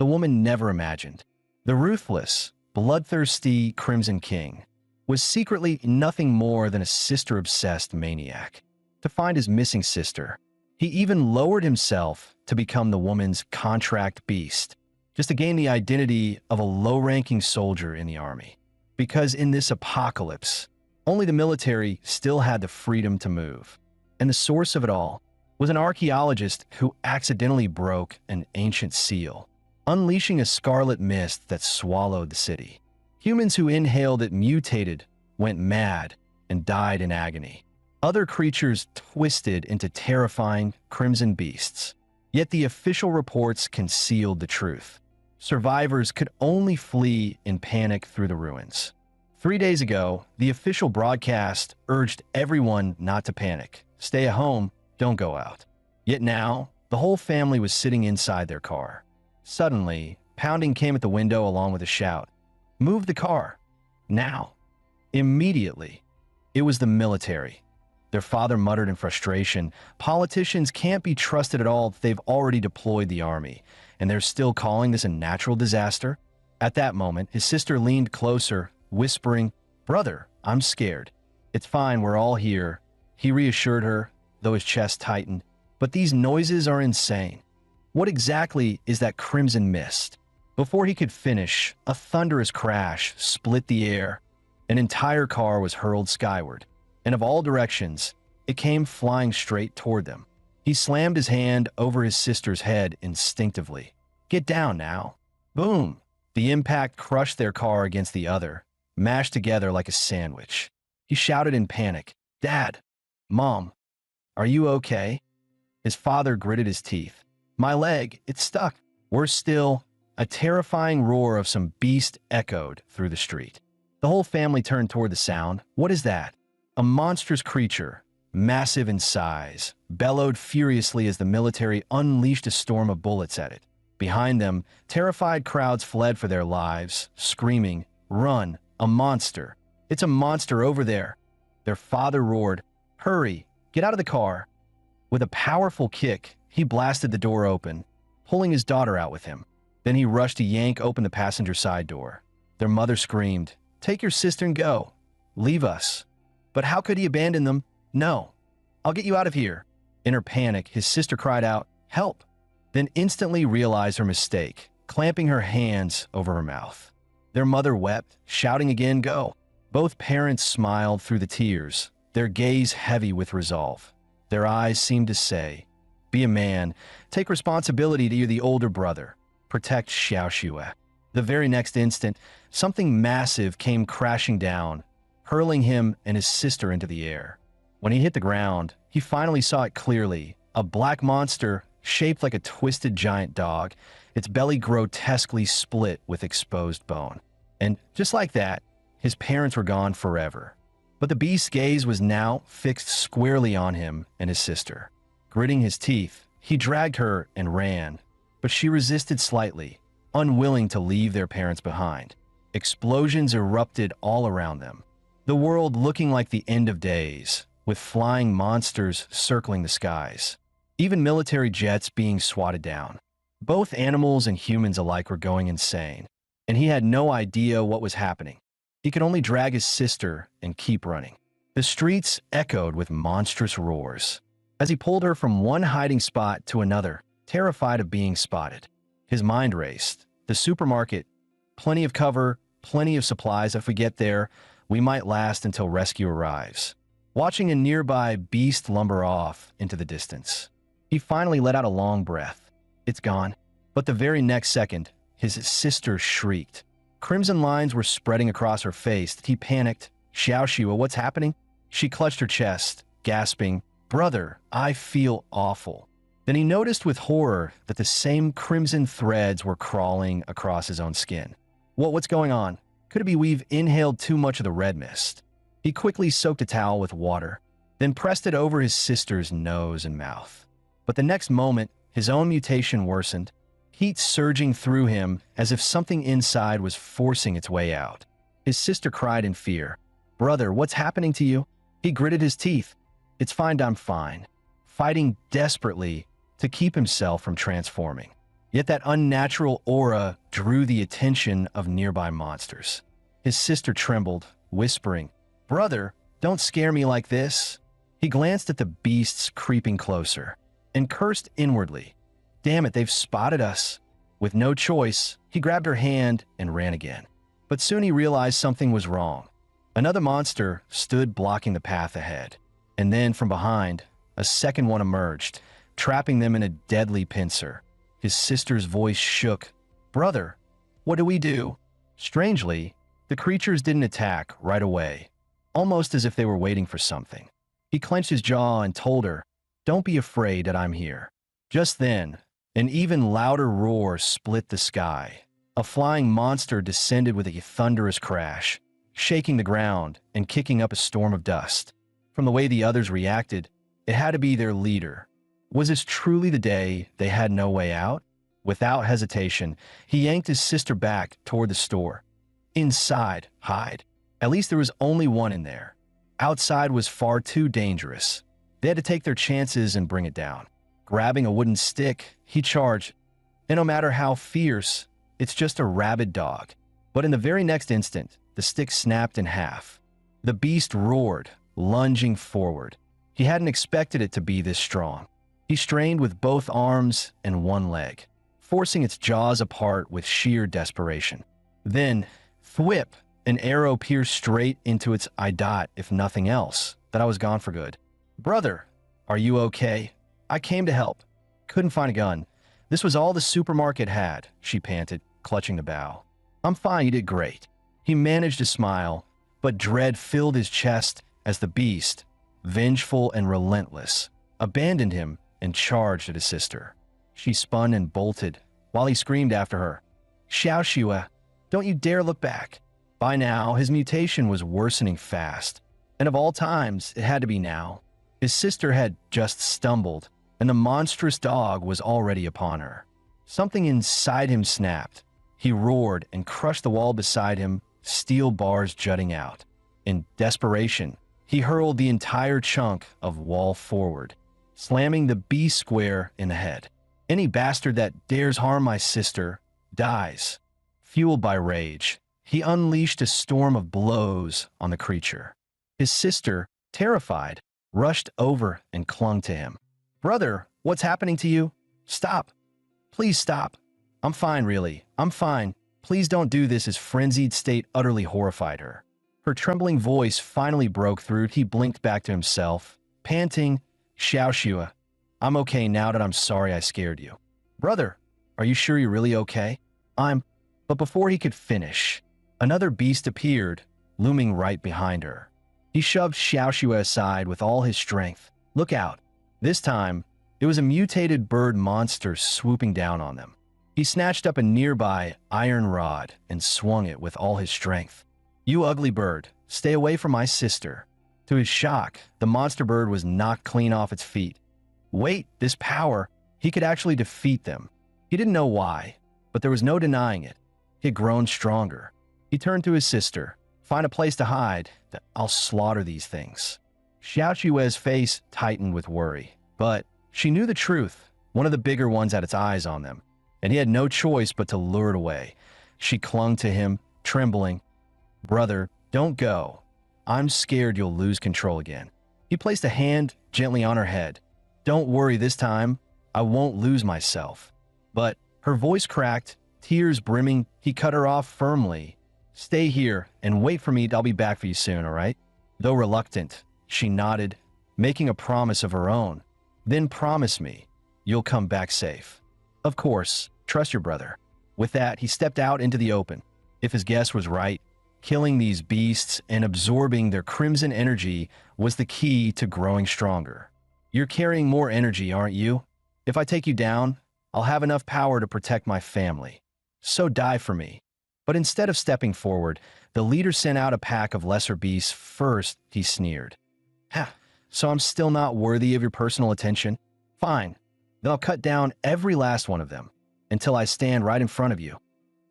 the woman never imagined. The ruthless, bloodthirsty Crimson King was secretly nothing more than a sister-obsessed maniac. To find his missing sister, he even lowered himself to become the woman's contract beast, just to gain the identity of a low-ranking soldier in the army. Because in this apocalypse, only the military still had the freedom to move. And the source of it all was an archaeologist who accidentally broke an ancient seal, unleashing a scarlet mist that swallowed the city. Humans who inhaled it mutated, went mad, and died in agony. Other creatures twisted into terrifying crimson beasts. Yet the official reports concealed the truth. Survivors could only flee in panic through the ruins. 3 days ago, the official broadcast urged everyone not to panic. Stay at home, don't go out. Yet now, the whole family was sitting inside their car. Suddenly, pounding came at the window along with a shout. "Move the car! Now!" Immediately, it was the military. Their father muttered in frustration, "Politicians can't be trusted at all. They've already deployed the army, and they're still calling this a natural disaster?" At that moment, his sister leaned closer, whispering, "Brother, I'm scared. It's fine, we're all here." He reassured her, though his chest tightened. "But these noises are insane. What exactly is that crimson mist?" Before he could finish, a thunderous crash split the air. An entire car was hurled skyward, and of all directions, it came flying straight toward them. He slammed his hand over his sister's head instinctively. "Get down now." Boom! The impact crushed their car against the other, mashed together like a sandwich. He shouted in panic, "Dad! Mom! Are you okay?" His father gritted his teeth. "My leg, it's stuck." Worse still, a terrifying roar of some beast echoed through the street. The whole family turned toward the sound. What is that? A monstrous creature, massive in size, bellowed furiously as the military unleashed a storm of bullets at it. Behind them, terrified crowds fled for their lives, screaming, "Run! A monster! It's a monster over there!" Their father roared, "Hurry! Get out of the car!" With a powerful kick, he blasted the door open, pulling his daughter out with him. Then he rushed to yank open the passenger side door. Their mother screamed, "Take your sister and go. Leave us." But how could he abandon them? "No. I'll get you out of here." In her panic, his sister cried out, "Help!" Then instantly realized her mistake, clamping her hands over her mouth. Their mother wept, shouting again, "Go!" Both parents smiled through the tears, their gaze heavy with resolve. Their eyes seemed to say, "Be a man. Take responsibility to you, the older brother. Protect Xiaoxue." The very next instant, something massive came crashing down, hurling him and his sister into the air. When he hit the ground, he finally saw it clearly, a black monster shaped like a twisted giant dog, its belly grotesquely split with exposed bone. And just like that, his parents were gone forever. But the beast's gaze was now fixed squarely on him and his sister. Gritting his teeth, he dragged her and ran, but she resisted slightly, unwilling to leave their parents behind. Explosions erupted all around them, the world looking like the end of days, with flying monsters circling the skies. Even military jets being swatted down. Both animals and humans alike were going insane, and he had no idea what was happening. He could only drag his sister and keep running. The streets echoed with monstrous roars as he pulled her from one hiding spot to another, terrified of being spotted. His mind raced. The supermarket, plenty of cover, plenty of supplies. If we get there, we might last until rescue arrives. Watching a nearby beast lumber off into the distance, he finally let out a long breath. It's gone. But the very next second, his sister shrieked. Crimson lines were spreading across her face. He panicked. "Xiaoxue, what's happening?" She clutched her chest, gasping, "Brother, I feel awful." Then he noticed with horror that the same crimson threads were crawling across his own skin. What's going on? Could it be we've inhaled too much of the red mist? He quickly soaked a towel with water, then pressed it over his sister's nose and mouth. But the next moment, his own mutation worsened, heat surging through him as if something inside was forcing its way out. His sister cried in fear. "Brother, what's happening to you?" He gritted his teeth. "It's fine, I'm fine," fighting desperately to keep himself from transforming. Yet that unnatural aura drew the attention of nearby monsters. His sister trembled, whispering, "Brother, don't scare me like this." He glanced at the beasts creeping closer and cursed inwardly. Damn it, they've spotted us. With no choice, he grabbed her hand and ran again. But soon he realized something was wrong. Another monster stood blocking the path ahead. And then from behind, a second one emerged, trapping them in a deadly pincer. His sister's voice shook. "Brother, what do we do?" Strangely, the creatures didn't attack right away, almost as if they were waiting for something. He clenched his jaw and told her, "Don't be afraid that I'm here." Just then, an even louder roar split the sky. A flying monster descended with a thunderous crash, shaking the ground and kicking up a storm of dust. From the way the others reacted, it had to be their leader. Was this truly the day they had no way out? Without hesitation, he yanked his sister back toward the store. Inside, hide. At least there was only one in there. Outside was far too dangerous. They had to take their chances and bring it down. Grabbing a wooden stick, he charged. And no matter how fierce, it's just a rabid dog. But in the very next instant, the stick snapped in half. The beast roared, lunging forward. He hadn't expected it to be this strong. He strained with both arms and one leg, forcing its jaws apart with sheer desperation. Then, thwip, an arrow pierced straight into its eye, if nothing else, that I was gone for good. "Brother, are you okay? I came to help." Couldn't find a gun. This was all the supermarket had, she panted, clutching the bow. "I'm fine, you did great." He managed to smile, but dread filled his chest as the beast, vengeful and relentless, abandoned him and charged at his sister. She spun and bolted, while he screamed after her, "Xiaoxua, don't you dare look back." By now, his mutation was worsening fast, and of all times, it had to be now. His sister had just stumbled, and the monstrous dog was already upon her. Something inside him snapped. He roared and crushed the wall beside him, steel bars jutting out. In desperation, he hurled the entire chunk of wall forward, slamming the B square in the head. "Any bastard that dares harm my sister dies." Fueled by rage, he unleashed a storm of blows on the creature. His sister, terrified, rushed over and clung to him. "Brother, what's happening to you? Stop. Please stop." "I'm fine, really. I'm fine. Please don't do this." His frenzied state utterly horrified her. Her trembling voice finally broke through. He blinked back to himself, panting, "Xiaoxua, I'm okay now that I'm sorry I scared you." "Brother, are you sure you're really okay?" But before he could finish, another beast appeared, looming right behind her. He shoved Xiaoxua aside with all his strength. "Look out." This time, it was a mutated bird monster swooping down on them. He snatched up a nearby iron rod and swung it with all his strength. "You ugly bird, stay away from my sister." To his shock, the monster bird was knocked clean off its feet. Wait, this power, he could actually defeat them. He didn't know why, but there was no denying it. He had grown stronger. He turned to his sister. "Find a place to hide. I'll slaughter these things." Xiaoxue's face tightened with worry, but she knew the truth. One of the bigger ones had its eyes on them, and he had no choice but to lure it away. She clung to him, trembling. "Brother, don't go. I'm scared you'll lose control again." He placed a hand gently on her head. "Don't worry this time. I won't lose myself." But her voice cracked, tears brimming. He cut her off firmly. "Stay here and wait for me. I'll be back for you soon, all right?" Though reluctant, she nodded, making a promise of her own. "Then promise me you'll come back safe." "Of course, trust your brother." With that, he stepped out into the open. If his guess was right, killing these beasts and absorbing their crimson energy was the key to growing stronger. "You're carrying more energy, aren't you? If I take you down, I'll have enough power to protect my family. So die for me." But instead of stepping forward, the leader sent out a pack of lesser beasts first, he sneered. "Ha, so I'm still not worthy of your personal attention? Fine, then I'll cut down every last one of them, until I stand right in front of you."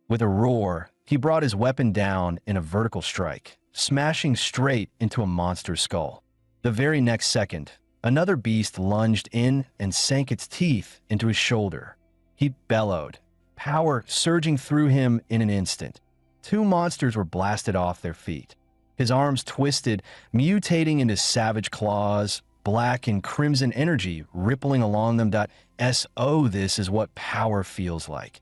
With a roar, he brought his weapon down in a vertical strike, smashing straight into a monster's skull. The very next second, another beast lunged in and sank its teeth into his shoulder. He bellowed, power surging through him in an instant. Two monsters were blasted off their feet. His arms twisted, mutating into savage claws, black and crimson energy rippling along them. This is what power feels like.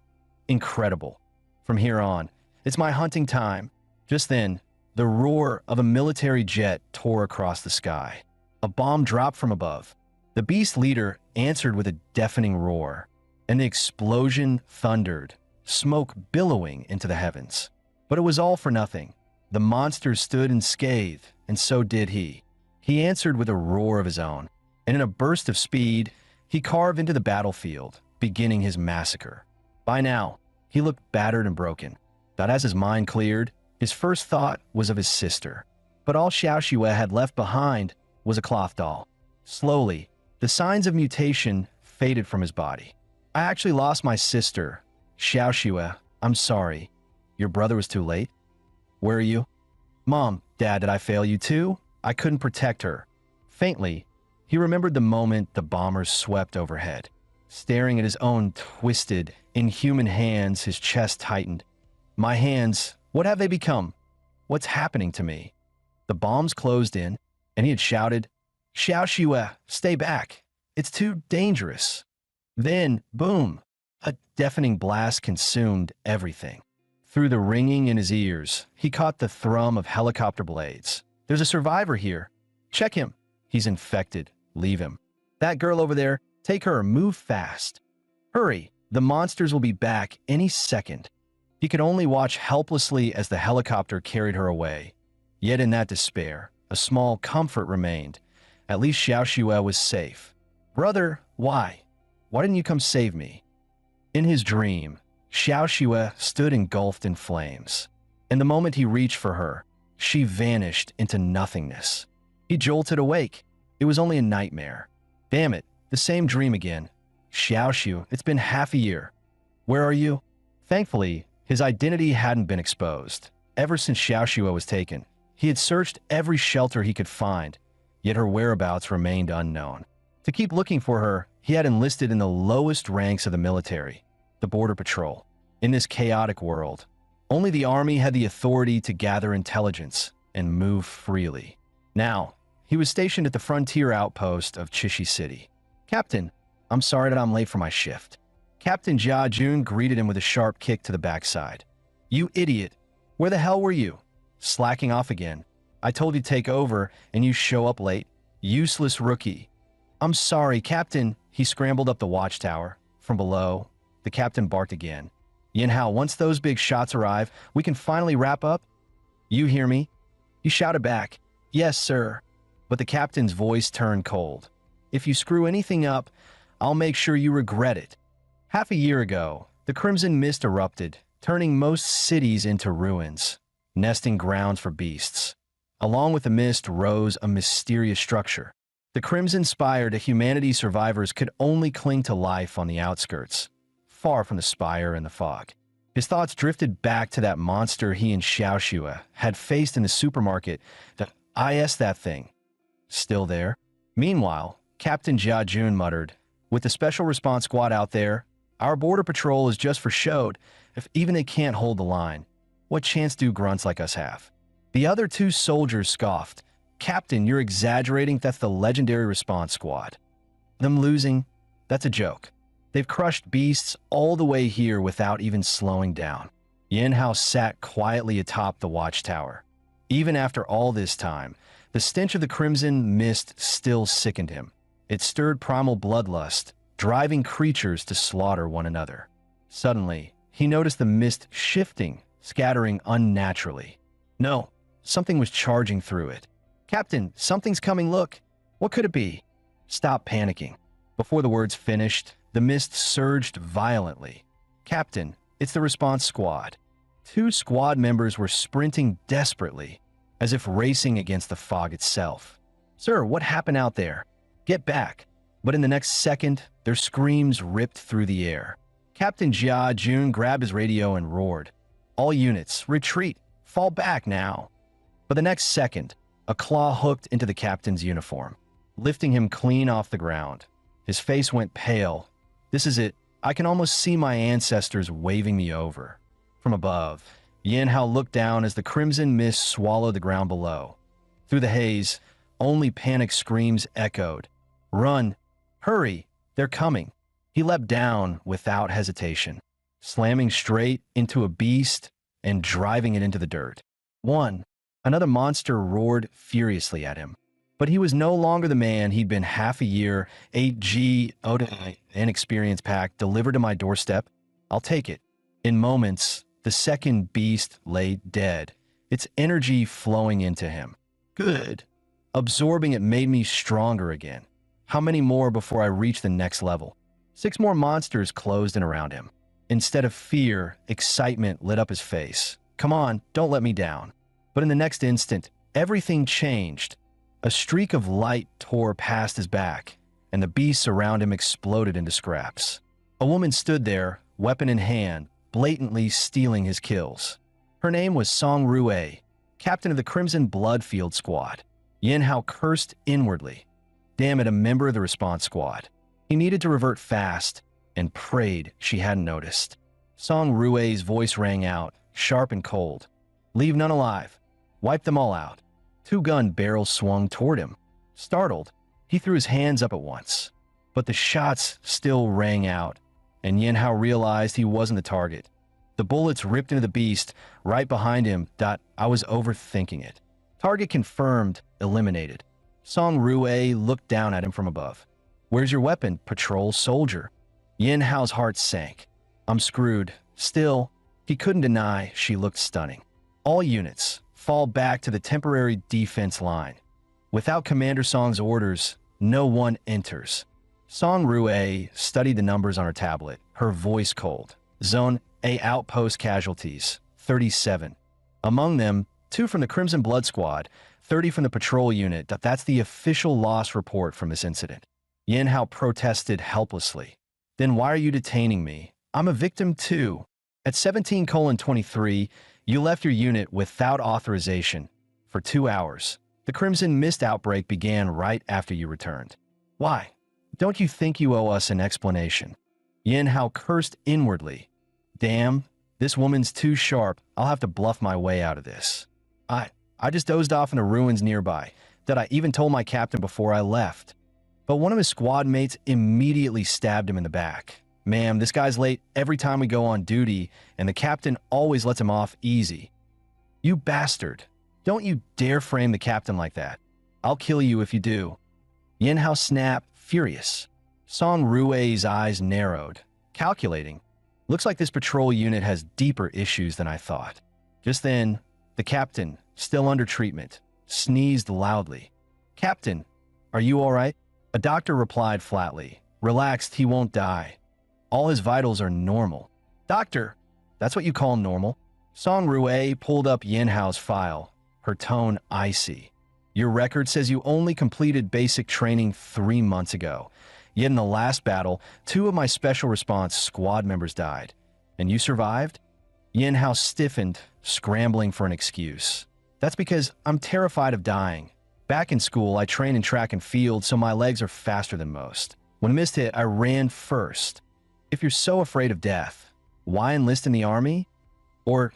Incredible. From here on, it's my hunting time. Just then, the roar of a military jet tore across the sky. A bomb dropped from above. The beast leader answered with a deafening roar, and the explosion thundered, smoke billowing into the heavens. But it was all for nothing. The monster stood unscathed, and so did he. He answered with a roar of his own, and in a burst of speed, he carved into the battlefield, beginning his massacre. By now, he looked battered and broken. But as his mind cleared, his first thought was of his sister. But all Xiaoxue had left behind was a cloth doll. Slowly, the signs of mutation faded from his body. I actually lost my sister. Xiaoxue, I'm sorry. Your brother was too late? Where are you? Mom, Dad, did I fail you too? I couldn't protect her. Faintly, he remembered the moment the bombers swept overhead. Staring at his own twisted, inhuman hands, his chest tightened. My hands, what have they become? What's happening to me? The bombs closed in, and he had shouted, Xiaoxue, stay back. It's too dangerous. Then, boom, a deafening blast consumed everything. Through the ringing in his ears, he caught the thrum of helicopter blades. There's a survivor here. Check him. He's infected. Leave him. That girl over there, take her. Move fast. Hurry. The monsters will be back any second. He could only watch helplessly as the helicopter carried her away. Yet in that despair, a small comfort remained. At least Xiaoxue was safe. Brother, why? Why didn't you come save me? In his dream, Xiaoxue stood engulfed in flames, and the moment he reached for her, she vanished into nothingness. He jolted awake. It was only a nightmare. Damn it, the same dream again. Xiaoxue, it's been half a year. Where are you? Thankfully, his identity hadn't been exposed. Ever since Xiaoxue was taken, he had searched every shelter he could find, yet her whereabouts remained unknown. To keep looking for her, he had enlisted in the lowest ranks of the military, the Border Patrol. In this chaotic world, only the army had the authority to gather intelligence and move freely. Now, he was stationed at the frontier outpost of Chishi City. Captain, I'm sorry that I'm late for my shift. Captain Jia Jun greeted him with a sharp kick to the backside. You idiot. Where the hell were you? Slacking off again. I told you to take over, and you show up late. Useless rookie. I'm sorry, Captain. He scrambled up the watchtower. From below, the captain barked again. Yinhao, once those big shots arrive, we can finally wrap up? You hear me? He shouted back. Yes, sir. But the captain's voice turned cold. If you screw anything up, I'll make sure you regret it. Half a year ago, the Crimson Mist erupted, turning most cities into ruins, nesting grounds for beasts. Along with the mist rose a mysterious structure. The Crimson Spire to humanity survivors could only cling to life on the outskirts, far from the spire and the fog. His thoughts drifted back to that monster he and Xiaoxue had faced in the supermarket. That thing. Still there? Meanwhile, Captain Jia Jun muttered, with the Special Response Squad out there, our border patrol is just for showed. If even they can't hold the line, what chance do grunts like us have? The other two soldiers scoffed. Captain, you're exaggerating. That's the legendary response squad. Them losing, that's a joke. They've crushed beasts all the way here without even slowing down. Yinhao sat quietly atop the watchtower. Even after all this time, the stench of the crimson mist still sickened him. It stirred primal bloodlust, driving creatures to slaughter one another. Suddenly, he noticed the mist shifting, scattering unnaturally. No, something was charging through it. Captain, something's coming, look. What could it be? Stop panicking. Before the words finished, the mist surged violently. Captain, it's the response squad. Two squad members were sprinting desperately, as if racing against the fog itself. Sir, what happened out there? Get back. But in the next second, their screams ripped through the air. Captain Jia Jun grabbed his radio and roared. All units, retreat. Fall back now. But the next second, a claw hooked into the captain's uniform, lifting him clean off the ground. His face went pale. This is it. I can almost see my ancestors waving me over. From above, Yin Hao looked down as the crimson mist swallowed the ground below. Through the haze, only panic screams echoed. "Run! Hurry! They're coming!" He leapt down without hesitation, slamming straight into a beast and driving it into the dirt. One, another monster roared furiously at him. But he was no longer the man he'd been half a year, 8G, inexperience pack delivered to my doorstep. I'll take it. In moments, the second beast lay dead, its energy flowing into him. Good. Absorbing it made me stronger again. How many more before I reach the next level? 6 more monsters closed in around him. Instead of fear, excitement lit up his face. Come on, don't let me down. But in the next instant, everything changed. A streak of light tore past his back, and the beasts around him exploded into scraps. A woman stood there, weapon in hand, blatantly stealing his kills. Her name was Song Rue, captain of the Crimson Bloodfield Squad. Yin Hao cursed inwardly. Damn it, a member of the response squad. He needed to revert fast, and prayed she hadn't noticed. Song Rue's voice rang out, sharp and cold. "Leave none alive. Wipe them all out." 2 gun barrels swung toward him. Startled, he threw his hands up at once. But the shots still rang out, and Yin Hao realized he wasn't the target. The bullets ripped into the beast right behind him. I was overthinking it. Target confirmed, eliminated. Song Rue looked down at him from above. "Where's your weapon, patrol soldier?" Yin Hao's heart sank. "I'm screwed." Still, he couldn't deny she looked stunning. "All units, fall back to the temporary defense line. Without Commander Song's orders, no one enters." Song Rue studied the numbers on her tablet, her voice cold. Zone A outpost casualties, 37. Among them, 2 from the Crimson Blood Squad, 30 from the patrol unit. That's the official loss report from this incident. Yin Hao protested helplessly. "Then why are you detaining me? I'm a victim too." At 17:23, you left your unit without authorization for 2 hours. The Crimson Mist outbreak began right after you returned. Why? Don't you think you owe us an explanation? Yin Hao cursed inwardly. Damn, this woman's too sharp. I'll have to bluff my way out of this. I just dozed off in the ruins nearby. That I even told my captain before I left. But one of his squad mates immediately stabbed him in the back. "Ma'am, this guy's late every time we go on duty, and the captain always lets him off easy." "You bastard. Don't you dare frame the captain like that. I'll kill you if you do." Yin Hao snapped, furious. Song Rue's eyes narrowed, calculating. Looks like this patrol unit has deeper issues than I thought. Just then, the captain, still under treatment, sneezed loudly. "Captain, are you all right?" A doctor replied flatly. "Relaxed, he won't die. All his vitals are normal." "Doctor, that's what you call normal?" Song Rue pulled up Yin Hao's file, her tone icy. "Your record says you only completed basic training 3 months ago. Yet in the last battle, 2 of my special response squad members died. And you survived?" Yin Hao stiffened, scrambling for an excuse. "That's because I'm terrified of dying. Back in school, I train in track and field, so my legs are faster than most. When mist hit, I ran first. If you're so afraid of death, why enlist in the army? Or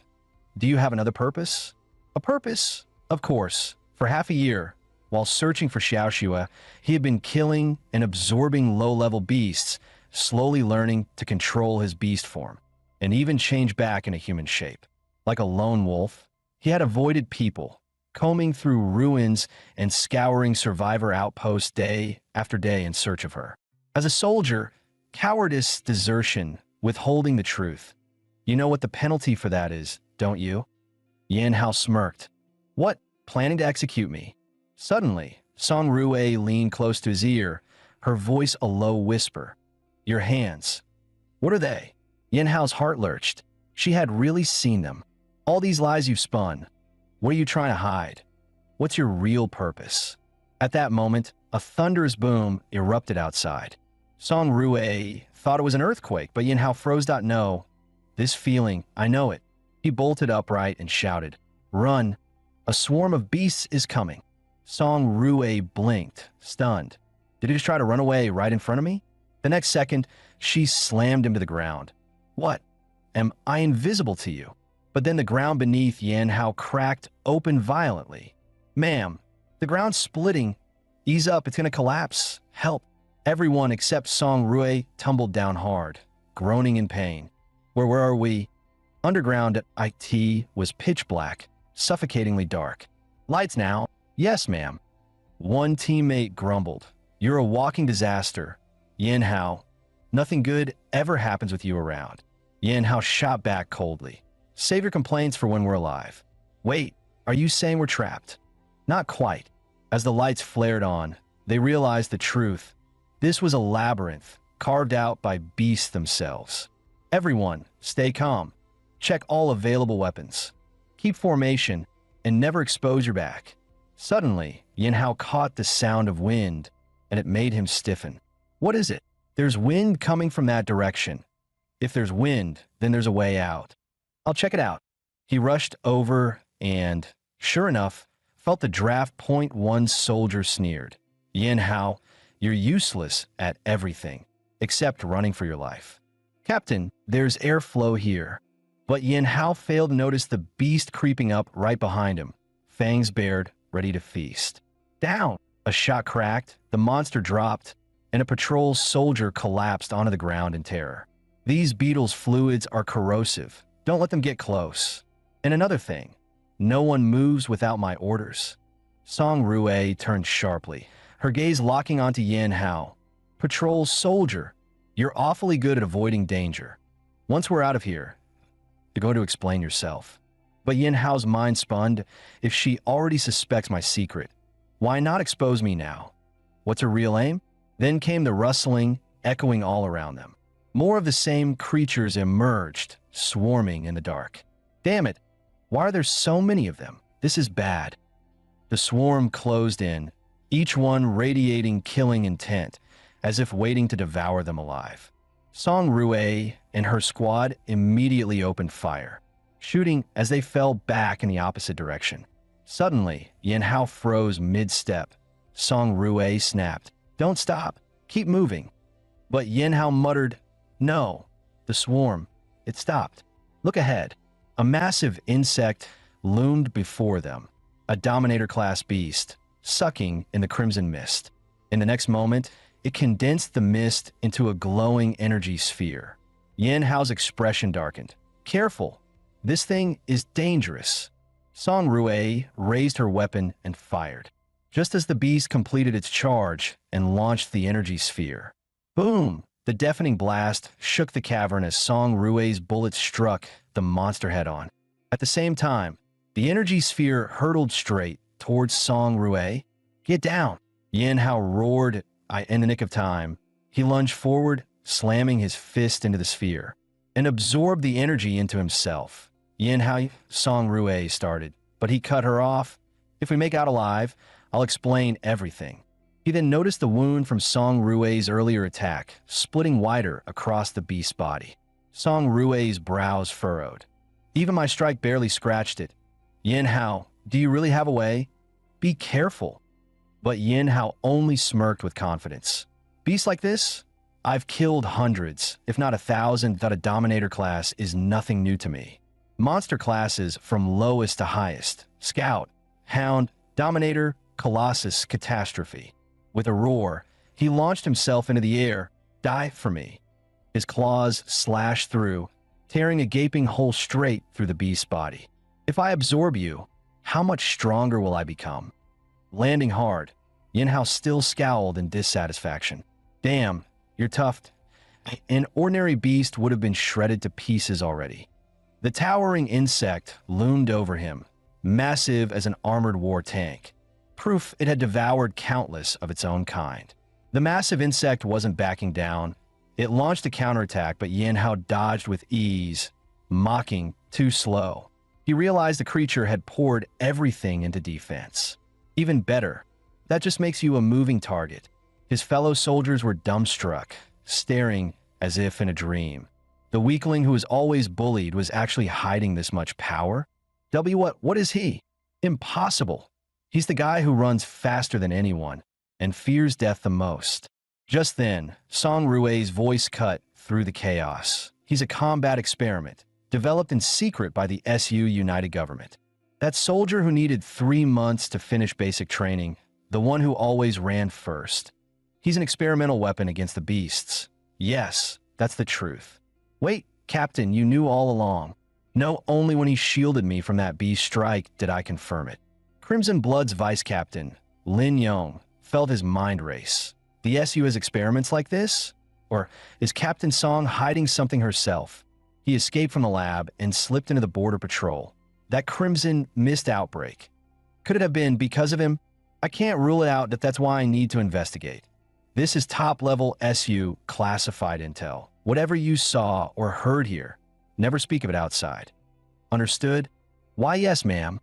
do you have another purpose?" "A purpose? Of course. For half a year, while searching for Xiaoxua, he had been killing and absorbing low-level beasts, slowly learning to control his beast form, and even change back into human shape. Like a lone wolf, he had avoided people, combing through ruins and scouring survivor outposts day after day in search of her. As a soldier, cowardice, desertion, withholding the truth. You know what the penalty for that is, don't you?" Yin Hao smirked. "What, planning to execute me?" Suddenly, Song Rue leaned close to his ear, her voice a low whisper. "Your hands. What are they?" Yin Hao's heart lurched. She had really seen them. "All these lies you've spun. What are you trying to hide? What's your real purpose?" At that moment, a thunderous boom erupted outside. Song Rue thought it was an earthquake, but Yin Hao froze. "No. This feeling, I know it." He bolted upright and shouted, "Run! A swarm of beasts is coming." Song Rue blinked, stunned. "Did he just try to run away right in front of me?" The next second, she slammed him to the ground. What? Am I invisible to you? But then the ground beneath Yan Hao cracked open violently. Ma'am, the ground's splitting. Ease up, it's gonna collapse. Help. Everyone except Song Rui tumbled down hard, groaning in pain. Where are we? Underground at IT was pitch black, suffocatingly dark. Lights now. Yes, ma'am. One teammate grumbled. You're a walking disaster. Yin Hao, nothing good ever happens with you around. Yin Hao shot back coldly. Save your complaints for when we're alive. Wait, are you saying we're trapped? Not quite. As the lights flared on, they realized the truth. This was a labyrinth carved out by beasts themselves. Everyone, stay calm. Check all available weapons. Keep formation and never expose your back. Suddenly, Yin Hao caught the sound of wind, and it made him stiffen. What is it? There's wind coming from that direction. If there's wind, then there's a way out. I'll check it out. He rushed over and, sure enough, felt the draft .1 soldier sneered. Yin Hao, you're useless at everything, except running for your life. Captain, there's airflow here. But Yin Hao failed to notice the beast creeping up right behind him, fangs bared, ready to feast. Down! A shot cracked, the monster dropped, and a patrol soldier collapsed onto the ground in terror. These beetles' fluids are corrosive. Don't let them get close. And another thing, no one moves without my orders. Song Rui turned sharply, her gaze locking onto Yin Hao. Patrol soldier, you're awfully good at avoiding danger. Once we're out of here, you're going to explain yourself. But Yin Hao's mind spun. If she already suspects my secret, why not expose me now? What's her real aim? Then came the rustling, echoing all around them. More of the same creatures emerged, swarming in the dark. Damn it! Why are there so many of them? This is bad. The swarm closed in, each one radiating killing intent, as if waiting to devour them alive. Song Rui and her squad immediately opened fire, shooting as they fell back in the opposite direction. Suddenly, Yin Hao froze mid-step. Song Rui snapped, "Don't stop, keep moving." But Yin Hao muttered, "No." The swarm, it stopped. Look ahead. A massive insect loomed before them, a Dominator-class beast, sucking in the crimson mist. In the next moment, it condensed the mist into a glowing energy sphere. Yin Hao's expression darkened. Careful, this thing is dangerous. Song Rui raised her weapon and fired, just as the beast completed its charge and launched the energy sphere. Boom! The deafening blast shook the cavern as Song Rui's bullet struck the monster head-on. At the same time, the energy sphere hurtled straight towards Song Rui. Get down! Yin Hao roared in the nick of time. He lunged forward, slamming his fist into the sphere, and absorbed the energy into himself. Yin Hao, Song Rui started, but he cut her off. If we make out alive, I'll explain everything. He then noticed the wound from Song Rui's earlier attack, splitting wider across the beast's body. Song Rui's brows furrowed. Even my strike barely scratched it. Yin Hao, do you really have a way? Be careful. But Yin Hao only smirked with confidence. Beasts like this? I've killed hundreds, if not 1,000, that a Dominator class is nothing new to me. Monster classes from lowest to highest. Scout, Hound, Dominator, Colossus, Catastrophe. With a roar, he launched himself into the air. Die for me. His claws slashed through, tearing a gaping hole straight through the beast's body. If I absorb you, how much stronger will I become? Landing hard, Yin Hao still scowled in dissatisfaction. Damn, you're tough. An ordinary beast would have been shredded to pieces already. The towering insect loomed over him, massive as an armored war tank, proof it had devoured countless of its own kind. The massive insect wasn't backing down. It launched a counterattack, but Yin Hao dodged with ease, mocking, too slow. He realized the creature had poured everything into defense. Even better, that just makes you a moving target. His fellow soldiers were dumbstruck, staring as if in a dream. The weakling who was always bullied was actually hiding this much power? What is he? Impossible. He's the guy who runs faster than anyone and fears death the most. Just then, Song Rue's voice cut through the chaos. He's a combat experiment, developed in secret by the SU United Government. That soldier who needed 3 months to finish basic training, the one who always ran first. He's an experimental weapon against the beasts. Yes, that's the truth. Wait, Captain, you knew all along. No, only when he shielded me from that beast strike did I confirm it. Crimson Blood's vice captain, Lin Yong, felt his mind race. The SU has experiments like this? Or is Captain Song hiding something herself? He escaped from the lab and slipped into the border patrol. That Crimson Mist outbreak. Could it have been because of him? I can't rule it out that's why I need to investigate. This is top-level SU classified intel. Whatever you saw or heard here, never speak of it outside. Understood? Why, yes, ma'am.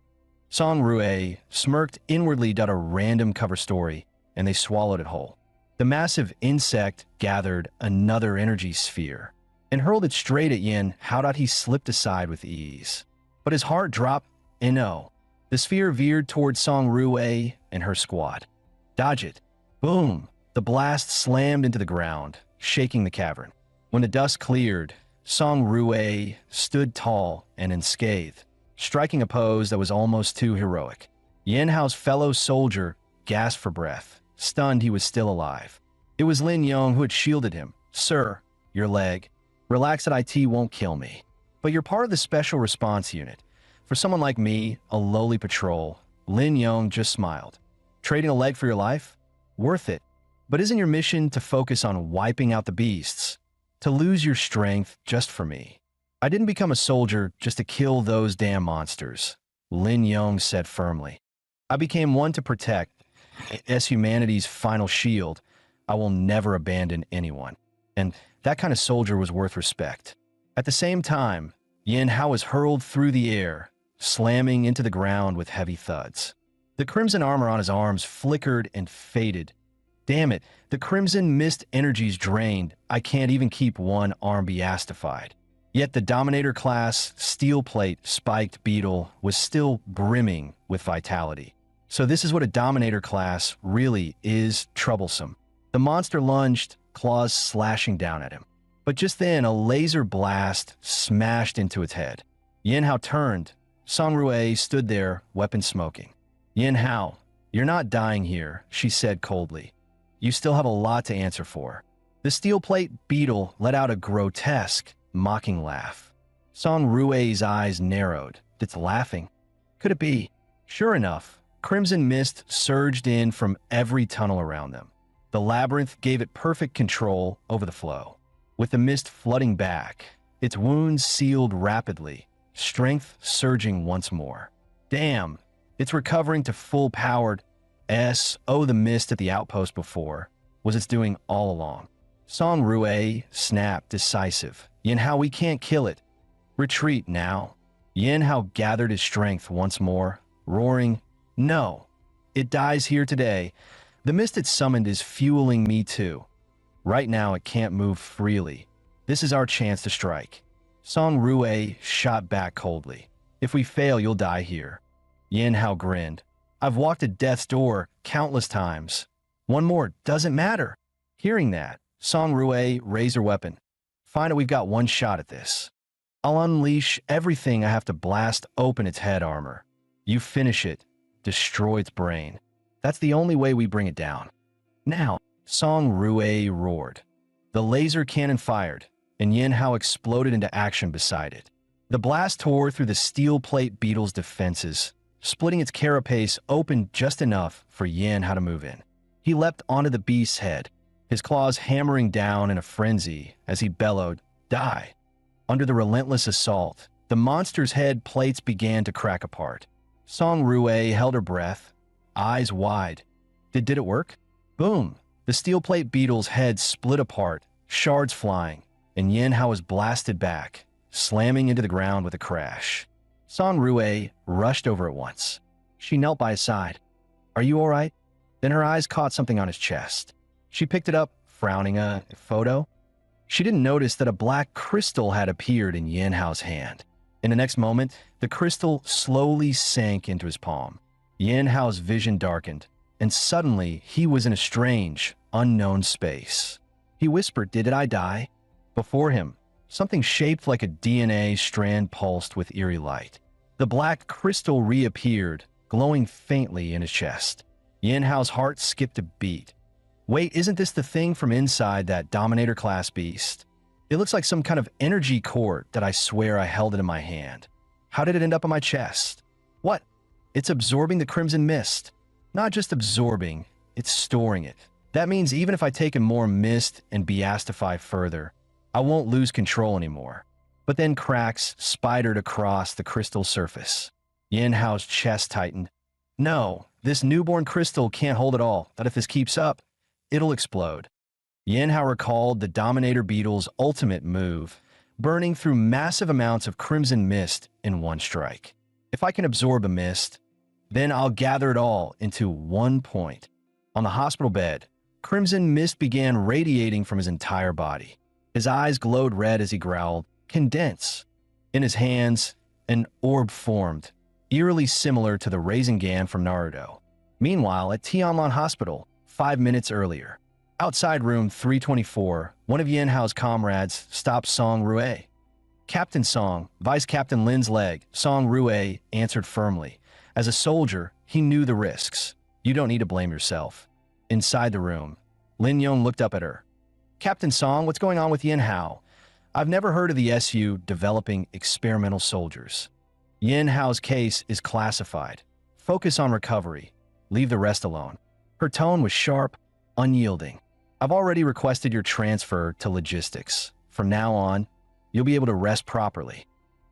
Song Rue smirked inwardly at a random cover story, and they swallowed it whole. The massive insect gathered another energy sphere and hurled it straight at Yin. How he slipped aside with ease. But his heart dropped, and no. The sphere veered towards Song Rue and her squad. Dodge it. Boom. The blast slammed into the ground, shaking the cavern. When the dust cleared, Song Rue stood tall and unscathed, striking a pose that was almost too heroic. Yin Hao's fellow soldier gasped for breath, stunned he was still alive. It was Lin Yong who had shielded him. Sir, your leg. Relax, that IT won't kill me. But you're part of the special response unit. For someone like me, a lowly patrol, Lin Yong just smiled. Trading a leg for your life? Worth it. But isn't your mission to focus on wiping out the beasts? To lose your strength just for me? I didn't become a soldier just to kill those damn monsters, Lin Yong said firmly. I became one to protect. As humanity's final shield, I will never abandon anyone. And that kind of soldier was worth respect. At the same time, Yin Hao was hurled through the air, slamming into the ground with heavy thuds. The crimson armor on his arms flickered and faded. Damn it, the crimson mist energy's drained. I can't even keep one arm beastified. Yet the Dominator-class steel plate spiked beetle was still brimming with vitality. So this is what a Dominator class really is: troublesome. The monster lunged, claws slashing down at him. But just then, a laser blast smashed into its head. Yin Hao turned. Song Rue stood there, weapon smoking. Yin Hao, you're not dying here, she said coldly. You still have a lot to answer for. The steel plate beetle let out a grotesque, mocking laugh. Song Rue's eyes narrowed. It's laughing. Could it be? Sure enough, crimson mist surged in from every tunnel around them. The labyrinth gave it perfect control over the flow. With the mist flooding back, its wounds sealed rapidly, strength surging once more. Damn, it's recovering to full-powered. The mist at the outpost before was its doing all along. Song Rue snapped, decisive. Yin Hao, we can't kill it. Retreat now. Yin Hao gathered his strength once more, roaring, no, it dies here today. The mist it summoned is fueling me too. Right now it can't move freely. This is our chance to strike. Song Rue shot back coldly. If we fail, you'll die here. Yin Hao grinned. I've walked at death's door countless times. One more doesn't matter. Hearing that, Song Rue raised her weapon. Find it, we've got one shot at this. I'll unleash everything I have to blast open its head armor. You finish it, destroy its brain. That's the only way we bring it down. Now, Song Rue roared. The laser cannon fired, and Yin Hao exploded into action beside it. The blast tore through the steel plate beetle's defenses, splitting its carapace open just enough for Yin Hao to move in. He leapt onto the beast's head, his claws hammering down in a frenzy as he bellowed, die. Under the relentless assault, the monster's head plates began to crack apart. Song Rue held her breath, eyes wide. Did it work? Boom! The steel plate beetle's head split apart, shards flying, and Yin Hao was blasted back, slamming into the ground with a crash. Song Rue rushed over at once. She knelt by his side. Are you all right? Then her eyes caught something on his chest. She picked it up, frowning. A photo? She didn't notice that a black crystal had appeared in Yin Hao's hand. In the next moment, the crystal slowly sank into his palm. Yin Hao's vision darkened. and suddenly he was in a strange, unknown space. He whispered, "Did I die?" Before him, something shaped like a DNA strand pulsed with eerie light. The black crystal reappeared, glowing faintly in his chest. Yin Hao's heart skipped a beat. Wait, isn't this the thing from inside that Dominator-class beast? It looks like some kind of energy cord that I swear I held it in my hand. How did it end up on my chest? What? It's absorbing the crimson mist. Not just absorbing, it's storing it. That means even if I take in more mist and beastify further, I won't lose control anymore. But then cracks spidered across the crystal surface. Yin Hao's chest tightened. No, this newborn crystal can't hold it all. That if this keeps up, it'll explode. Yin Hao recalled the Dominator Beetle's ultimate move, burning through massive amounts of crimson mist in one strike. If I can absorb a mist, then I'll gather it all into one point. On the hospital bed, crimson mist began radiating from his entire body. His eyes glowed red as he growled, "Condense." In his hands, an orb formed, eerily similar to the Rasengan from Naruto. Meanwhile, at Tianlan Hospital, 5 minutes earlier, outside room 324, one of Yin Hao's comrades stopped Song Rue. "Captain Song," Vice Captain Lin's leg, Song Rue answered firmly. As a soldier, he knew the risks. "You don't need to blame yourself." Inside the room, Lin Yong looked up at her. "Captain Song, what's going on with Yin Hao? I've never heard of the SU developing experimental soldiers." "Yin Hao's case is classified. Focus on recovery. Leave the rest alone." Her tone was sharp, unyielding. "I've already requested your transfer to logistics. From now on, you'll be able to rest properly."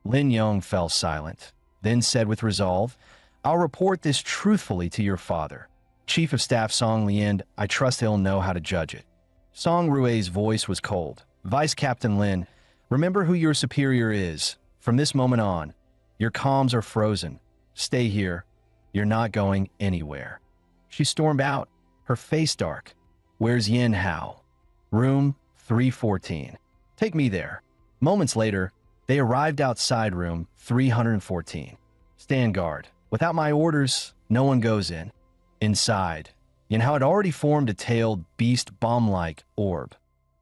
Lin Yong fell silent, then said with resolve, "I'll report this truthfully to your father. Chief of Staff Song Lian, I trust he'll know how to judge it." Song Rue's voice was cold. "Vice Captain Lin, remember who your superior is. From this moment on, your comms are frozen. Stay here. You're not going anywhere." She stormed out, her face dark. "Where's Yin Hao?" "Room 314. Take me there." Moments later, they arrived outside room 314. "Stand guard. Without my orders, no one goes in." Inside, Yin Hao had already formed a tailed, beast bomb-like orb.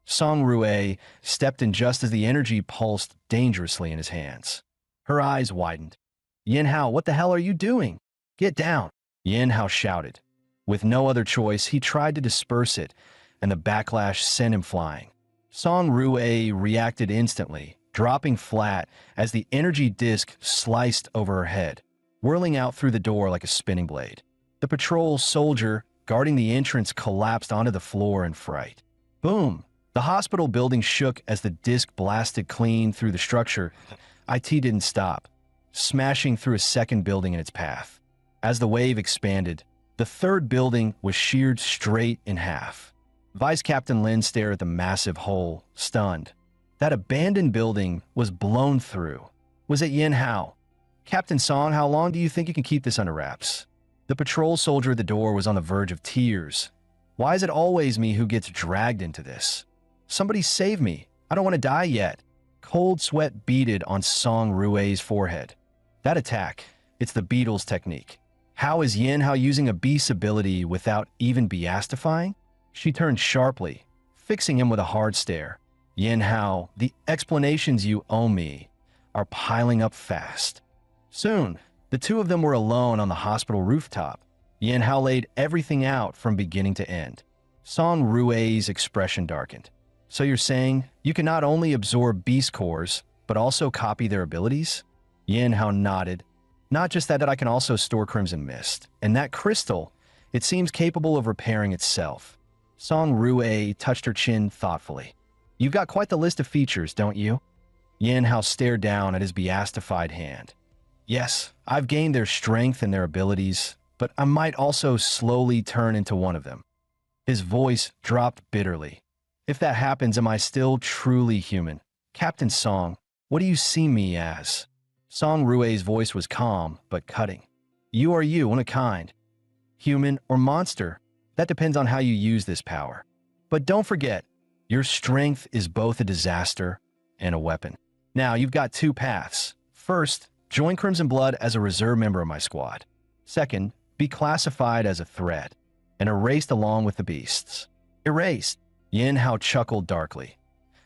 Song Rue stepped in just as the energy pulsed dangerously in his hands. Her eyes widened. "Yin Hao, what the hell are you doing? Get down!" Yin Hao shouted. With no other choice, he tried to disperse it, and the backlash sent him flying. Song Rue reacted instantly, dropping flat as the energy disc sliced over her head, whirling out through the door like a spinning blade. The patrol soldier guarding the entrance collapsed onto the floor in fright. Boom! The hospital building shook as the disc blasted clean through the structure. IT didn't stop, smashing through a second building in its path. As the wave expanded, the third building was sheared straight in half. Vice Captain Lin stared at the massive hole, stunned. That abandoned building was blown through. Was it Yin Hao? "Captain Song, how long do you think you can keep this under wraps?" The patrol soldier at the door was on the verge of tears. "Why is it always me who gets dragged into this? Somebody save me. I don't want to die yet." Cold sweat beaded on Song Rue's forehead. That attack, it's the Beatles technique. How is Yin Hao using a beast's ability without even beastifying? She turned sharply, fixing him with a hard stare. "Yin Hao, the explanations you owe me are piling up fast." Soon, the two of them were alone on the hospital rooftop. Yin Hao laid everything out from beginning to end. Song Rue's expression darkened. "So you're saying you can not only absorb beast cores, but also copy their abilities?" Yin Hao nodded. "Not just that, I can also store crimson mist. And that crystal, it seems capable of repairing itself." Song Rue touched her chin thoughtfully. "You've got quite the list of features, don't you?" Yin Hao stared down at his beastified hand. "Yes, I've gained their strength and their abilities, but I might also slowly turn into one of them." His voice dropped bitterly. "If that happens, am I still truly human? Captain Song, what do you see me as?" Song Rue's voice was calm, but cutting. "You are you, one of a kind. Human or monster, that depends on how you use this power. But don't forget, your strength is both a disaster and a weapon. Now, you've got two paths. First, join Crimson Blood as a reserve member of my squad. Second, be classified as a threat. and erased along with the beasts. Erased? Yin Hao chuckled darkly.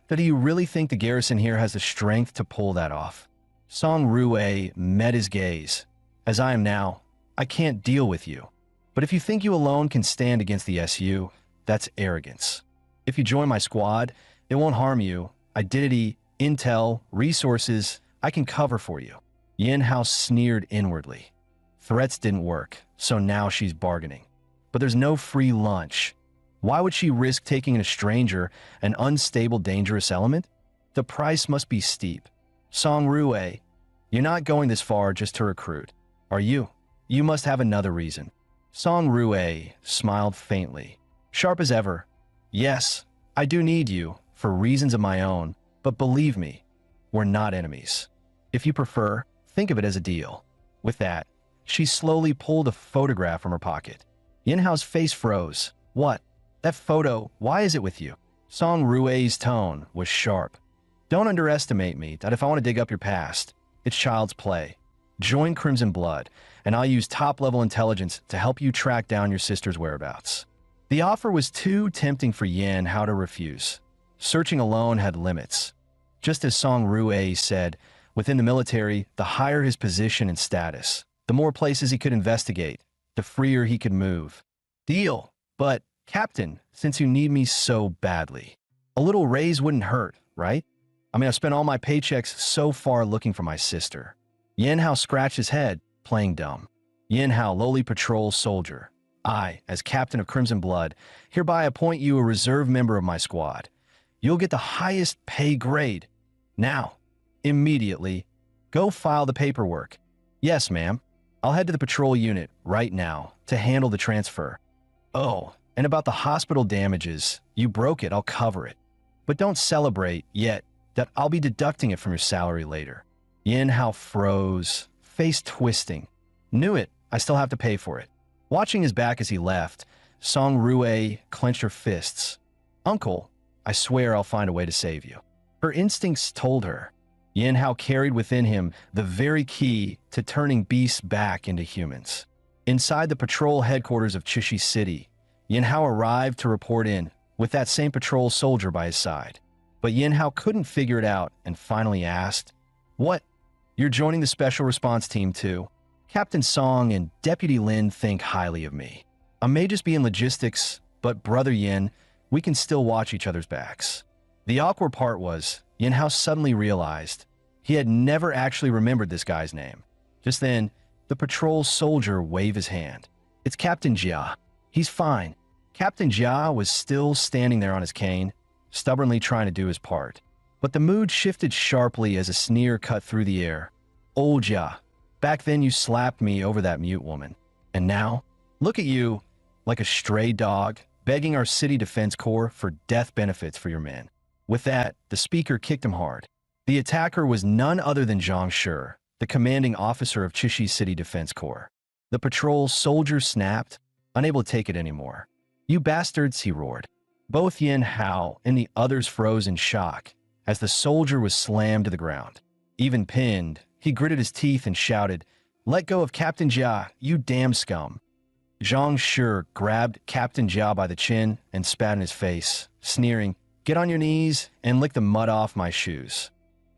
Do you really think the garrison here has the strength to pull that off? Song Rue met his gaze. As I am now, I can't deal with you. But if you think you alone can stand against the SU, that's arrogance. If you join my squad, it won't harm you. Identity, intel, resources, I can cover for you. Yin Hao sneered inwardly. Threats didn't work, so now she's bargaining. But there's no free lunch. Why would she risk taking in a stranger, an unstable, dangerous element? The price must be steep. Song Rue, you're not going this far just to recruit, are you? You must have another reason. Song Rue smiled faintly, sharp as ever. Yes, I do need you, for reasons of my own, but believe me, we're not enemies. If you prefer, think of it as a deal. With that, she slowly pulled a photograph from her pocket. Yin Hao's face froze. What? That photo, why is it with you? Song Rue's tone was sharp. Don't underestimate me, that if I want to dig up your past, it's child's play. Join Crimson Blood, and I'll use top-level intelligence to help you track down your sister's whereabouts. The offer was too tempting for Yin Hao to refuse. Searching alone had limits. Just as Song Rue said, within the military, the higher his position and status, the more places he could investigate, the freer he could move. Deal, but Captain, since you need me so badly, a little raise wouldn't hurt, right? I mean, I've spent all my paychecks so far looking for my sister. Yin Hao scratched his head, playing dumb. Yin Hao, lowly patrol soldier. I, as Captain of Crimson Blood, hereby appoint you a reserve member of my squad. You'll get the highest pay grade. Now, immediately, go file the paperwork. Yes, ma'am. I'll head to the patrol unit right now to handle the transfer. Oh, and about the hospital damages, you broke it, I'll cover it. But don't celebrate yet that I'll be deducting it from your salary later. Yin Hao froze, face twisting. Knew it, I still have to pay for it. Watching his back as he left, Song Rue clenched her fists. Uncle, I swear I'll find a way to save you. Her instincts told her. Yin Hao carried within him the very key to turning beasts back into humans. Inside the patrol headquarters of Chishi City, Yin Hao arrived to report in, with that same patrol soldier by his side. But Yin Hao couldn't figure it out and finally asked, What? You're joining the special response team too? Captain Song and Deputy Lin think highly of me. I may just be in logistics, but Brother Yin, we can still watch each other's backs. The awkward part was, Yin Hao suddenly realized he had never actually remembered this guy's name. Just then, the patrol soldier waved his hand. It's Captain Jia. He's fine. Captain Jia was still standing there on his cane, stubbornly trying to do his part. But the mood shifted sharply as a sneer cut through the air. Old Jia, back then you slapped me over that mute woman. And now, look at you, like a stray dog, begging our city defense corps for death benefits for your men. With that, the speaker kicked him hard. The attacker was none other than Zhang Shi, the commanding officer of Chishi City Defense Corps. The patrol soldier snapped, unable to take it anymore. You bastards, he roared. Both Yin Hao and the others froze in shock as the soldier was slammed to the ground. Even pinned, he gritted his teeth and shouted, Let go of Captain Jia, you damn scum. Zhang Shi grabbed Captain Jia by the chin and spat in his face, sneering, Get on your knees and lick the mud off my shoes.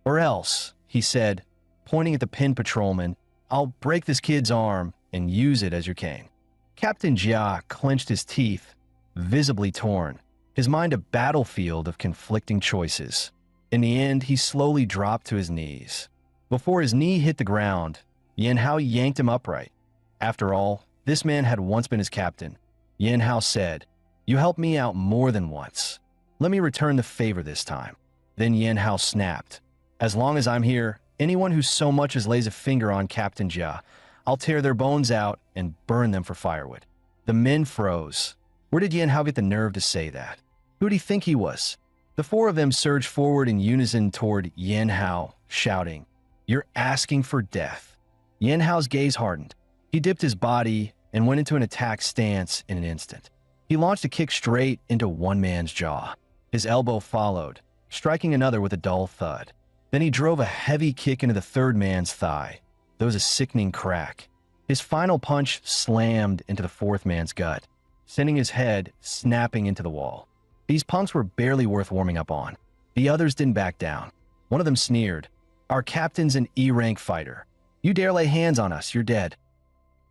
Or else, he said, pointing at the pinned patrolman, I'll break this kid's arm and use it as your cane. Captain Jia clenched his teeth, visibly torn, his mind a battlefield of conflicting choices. In the end, he slowly dropped to his knees. Before his knee hit the ground, Yin Hao yanked him upright. After all, this man had once been his captain. Yin Hao said, You helped me out more than once. Let me return the favor this time. Then Yin Hao snapped. As long as I'm here, anyone who so much as lays a finger on Captain Jia, I'll tear their bones out and burn them for firewood. The men froze. Where did Yin Hao get the nerve to say that? Who did he think he was? The four of them surged forward in unison toward Yin Hao, shouting, You're asking for death. Yin Hao's gaze hardened. He dipped his body and went into an attack stance in an instant. He launched a kick straight into one man's jaw. His elbow followed, striking another with a dull thud. Then he drove a heavy kick into the third man's thigh. There was a sickening crack. His final punch slammed into the fourth man's gut. sending his head snapping into the wall. These punks were barely worth warming up on. The others didn't back down. One of them sneered, "Our captain's an E-rank fighter. You dare lay hands on us, you're dead."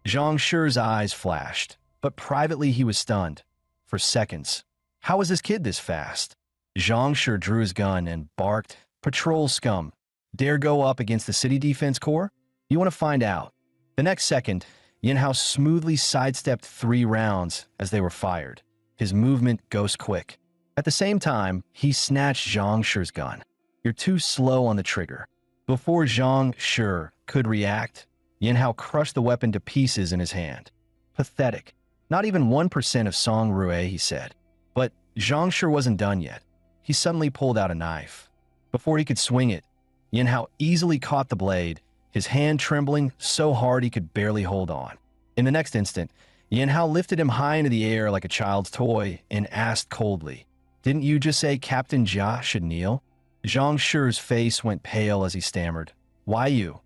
Zhang Shi's eyes flashed, but privately he was stunned. For seconds. How was this kid this fast? Zhang Shi drew his gun and barked, "Patrol scum. Dare go up against the city defense corps? You want to find out." The next second, Yin Hao smoothly sidestepped 3 rounds as they were fired, his movement ghost quick. At the same time, he snatched Zhang Shi's gun. "You're too slow on the trigger." Before Zhang Shi could react, Yin Hao crushed the weapon to pieces in his hand. Pathetic. Not even 1% of Song Rue, he said. But Zhang Shi wasn't done yet. He suddenly pulled out a knife. Before he could swing it, Yin Hao easily caught the blade, his hand trembling so hard he could barely hold on. In the next instant, Yin Hao lifted him high into the air like a child's toy and asked coldly, "Didn't you just say Captain Jia should kneel?" Zhang Shi's face went pale as he stammered, "Why you?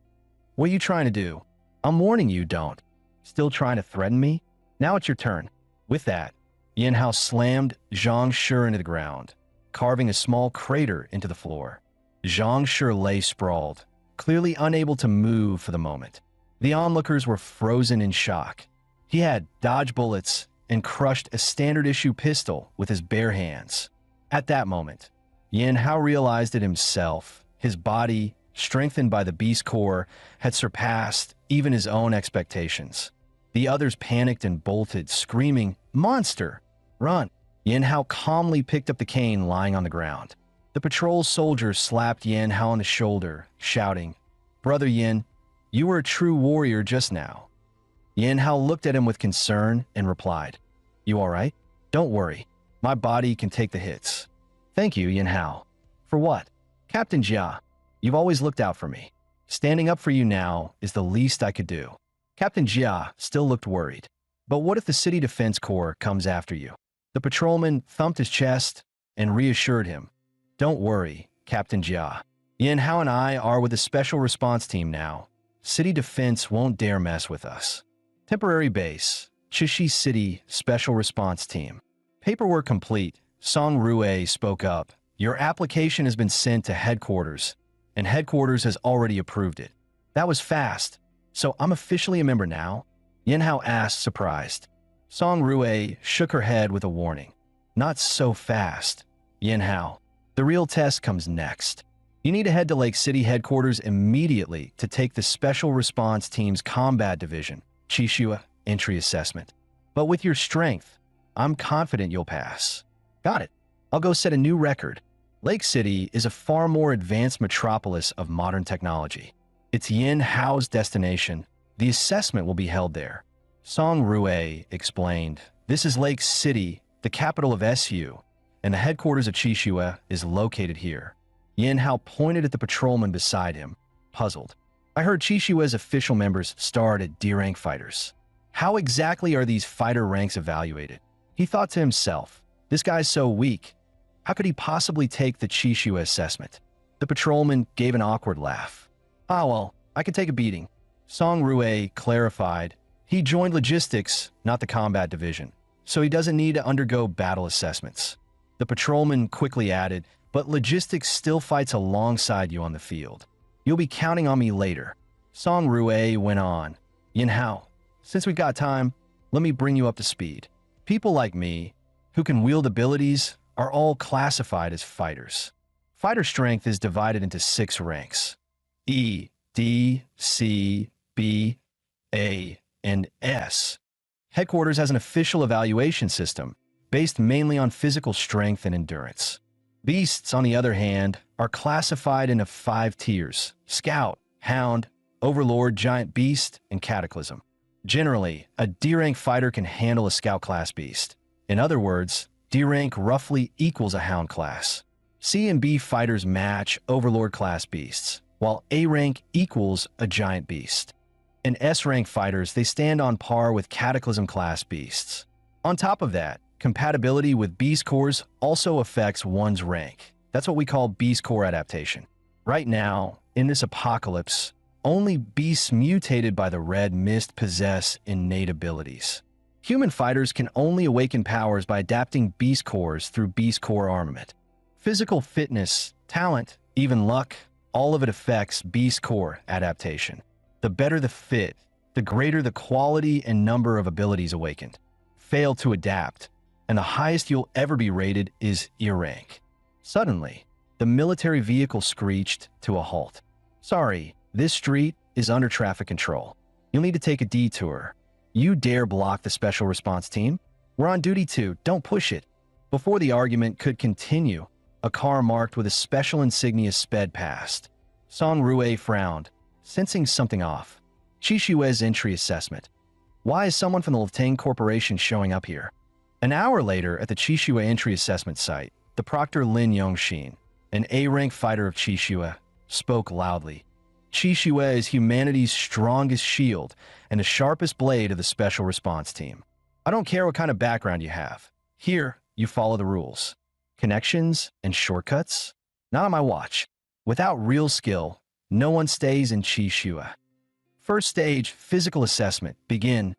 What are you trying to do? I'm warning you, don't. Still trying to threaten me? Now it's your turn." With that, Yin Hao slammed Zhang Shi into the ground, carving a small crater into the floor. Zhang Shi lay sprawled, clearly unable to move for the moment. The onlookers were frozen in shock. He had dodged bullets and crushed a standard-issue pistol with his bare hands. At that moment, Yin Hao realized it himself. His body, strengthened by the beast core, had surpassed even his own expectations. The others panicked and bolted, screaming, "Monster! Run!" Yin Hao calmly picked up the cane lying on the ground. The patrol soldier slapped Yin Hao on the shoulder, shouting, "Brother Yin, you were a true warrior just now." Yin Hao looked at him with concern and replied, "You all right? Don't worry. My body can take the hits." "Thank you, Yin Hao." "For what?" "Captain Jia, you've always looked out for me. Standing up for you now is the least I could do." Captain Jia still looked worried. "But what if the City Defense Corps comes after you?" The patrolman thumped his chest and reassured him, "Don't worry, Captain Jia. Yin Hao and I are with the Special Response Team now. City Defense won't dare mess with us." Temporary base, Chishi City Special Response Team. Paperwork complete. Song Rue spoke up. "Your application has been sent to headquarters, and headquarters has already approved it." "That was fast. So I'm officially a member now?" Yin Hao asked, surprised. Song Rue shook her head with a warning. "Not so fast, Yin Hao. The real test comes next. You need to head to Lake City headquarters immediately to take the Special Response Team's Combat Division, Chishua, entry assessment. But with your strength, I'm confident you'll pass." "Got it. I'll go set a new record." Lake City is a far more advanced metropolis of modern technology. It's Yin Hao's destination. The assessment will be held there. Song Rue explained, "This is Lake City, the capital of SU, and the headquarters of Chishua is located here." Yin Hao pointed at the patrolman beside him, puzzled. "I heard Chishua's official members starred at D-rank fighters. How exactly are these fighter ranks evaluated?" He thought to himself, "This guy's so weak. How could he possibly take the Chishua assessment?" The patrolman gave an awkward laugh. "Ah, well, I could take a beating." Song Rue clarified, "He joined logistics, not the combat division, so he doesn't need to undergo battle assessments." The patrolman quickly added, "But logistics still fights alongside you on the field. You'll be counting on me later." Song Rue went on, "Yin Hao, since we've got time, let me bring you up to speed. People like me, who can wield abilities, are all classified as fighters. Fighter strength is divided into 6 ranks: E, D, C, B, A, and S. Headquarters has an official evaluation system based mainly on physical strength and endurance. Beasts, on the other hand, are classified into 5 tiers: Scout, Hound, Overlord, Giant Beast, and Cataclysm. Generally, a D-rank fighter can handle a Scout class beast. In other words, D-rank roughly equals a Hound class. C and B fighters match Overlord class beasts, while A rank equals a Giant Beast. In S-rank fighters, they stand on par with Cataclysm class beasts. On top of that, compatibility with Beast cores also affects one's rank. That's what we call Beast core adaptation. Right now, in this apocalypse, only beasts mutated by the Red Mist possess innate abilities. Human fighters can only awaken powers by adapting beast cores through beast core armament. Physical fitness, talent, even luck, all of it affects beast core adaptation. The better the fit, the greater the quality and number of abilities awakened. Fail to adapt, and the highest you'll ever be rated is E rank. Suddenly, the military vehicle screeched to a halt. Sorry, this street is under traffic control. You'll need to take a detour. You dare block the special response team? We're on duty too, don't push it. Before the argument could continue, a car marked with a special insignia sped past. Song Rue frowned, sensing something off. Chishue's entry assessment. Why is someone from the Ltang Corporation showing up here? An hour later, at the Chishue entry assessment site, the proctor Lin Yongxin, an A-rank fighter of Chishue, spoke loudly. Chishue is humanity's strongest shield and the sharpest blade of the special response team. I don't care what kind of background you have. Here, you follow the rules. Connections and shortcuts? Not on my watch. Without real skill, no one stays in Chishue. First stage, physical assessment, begin.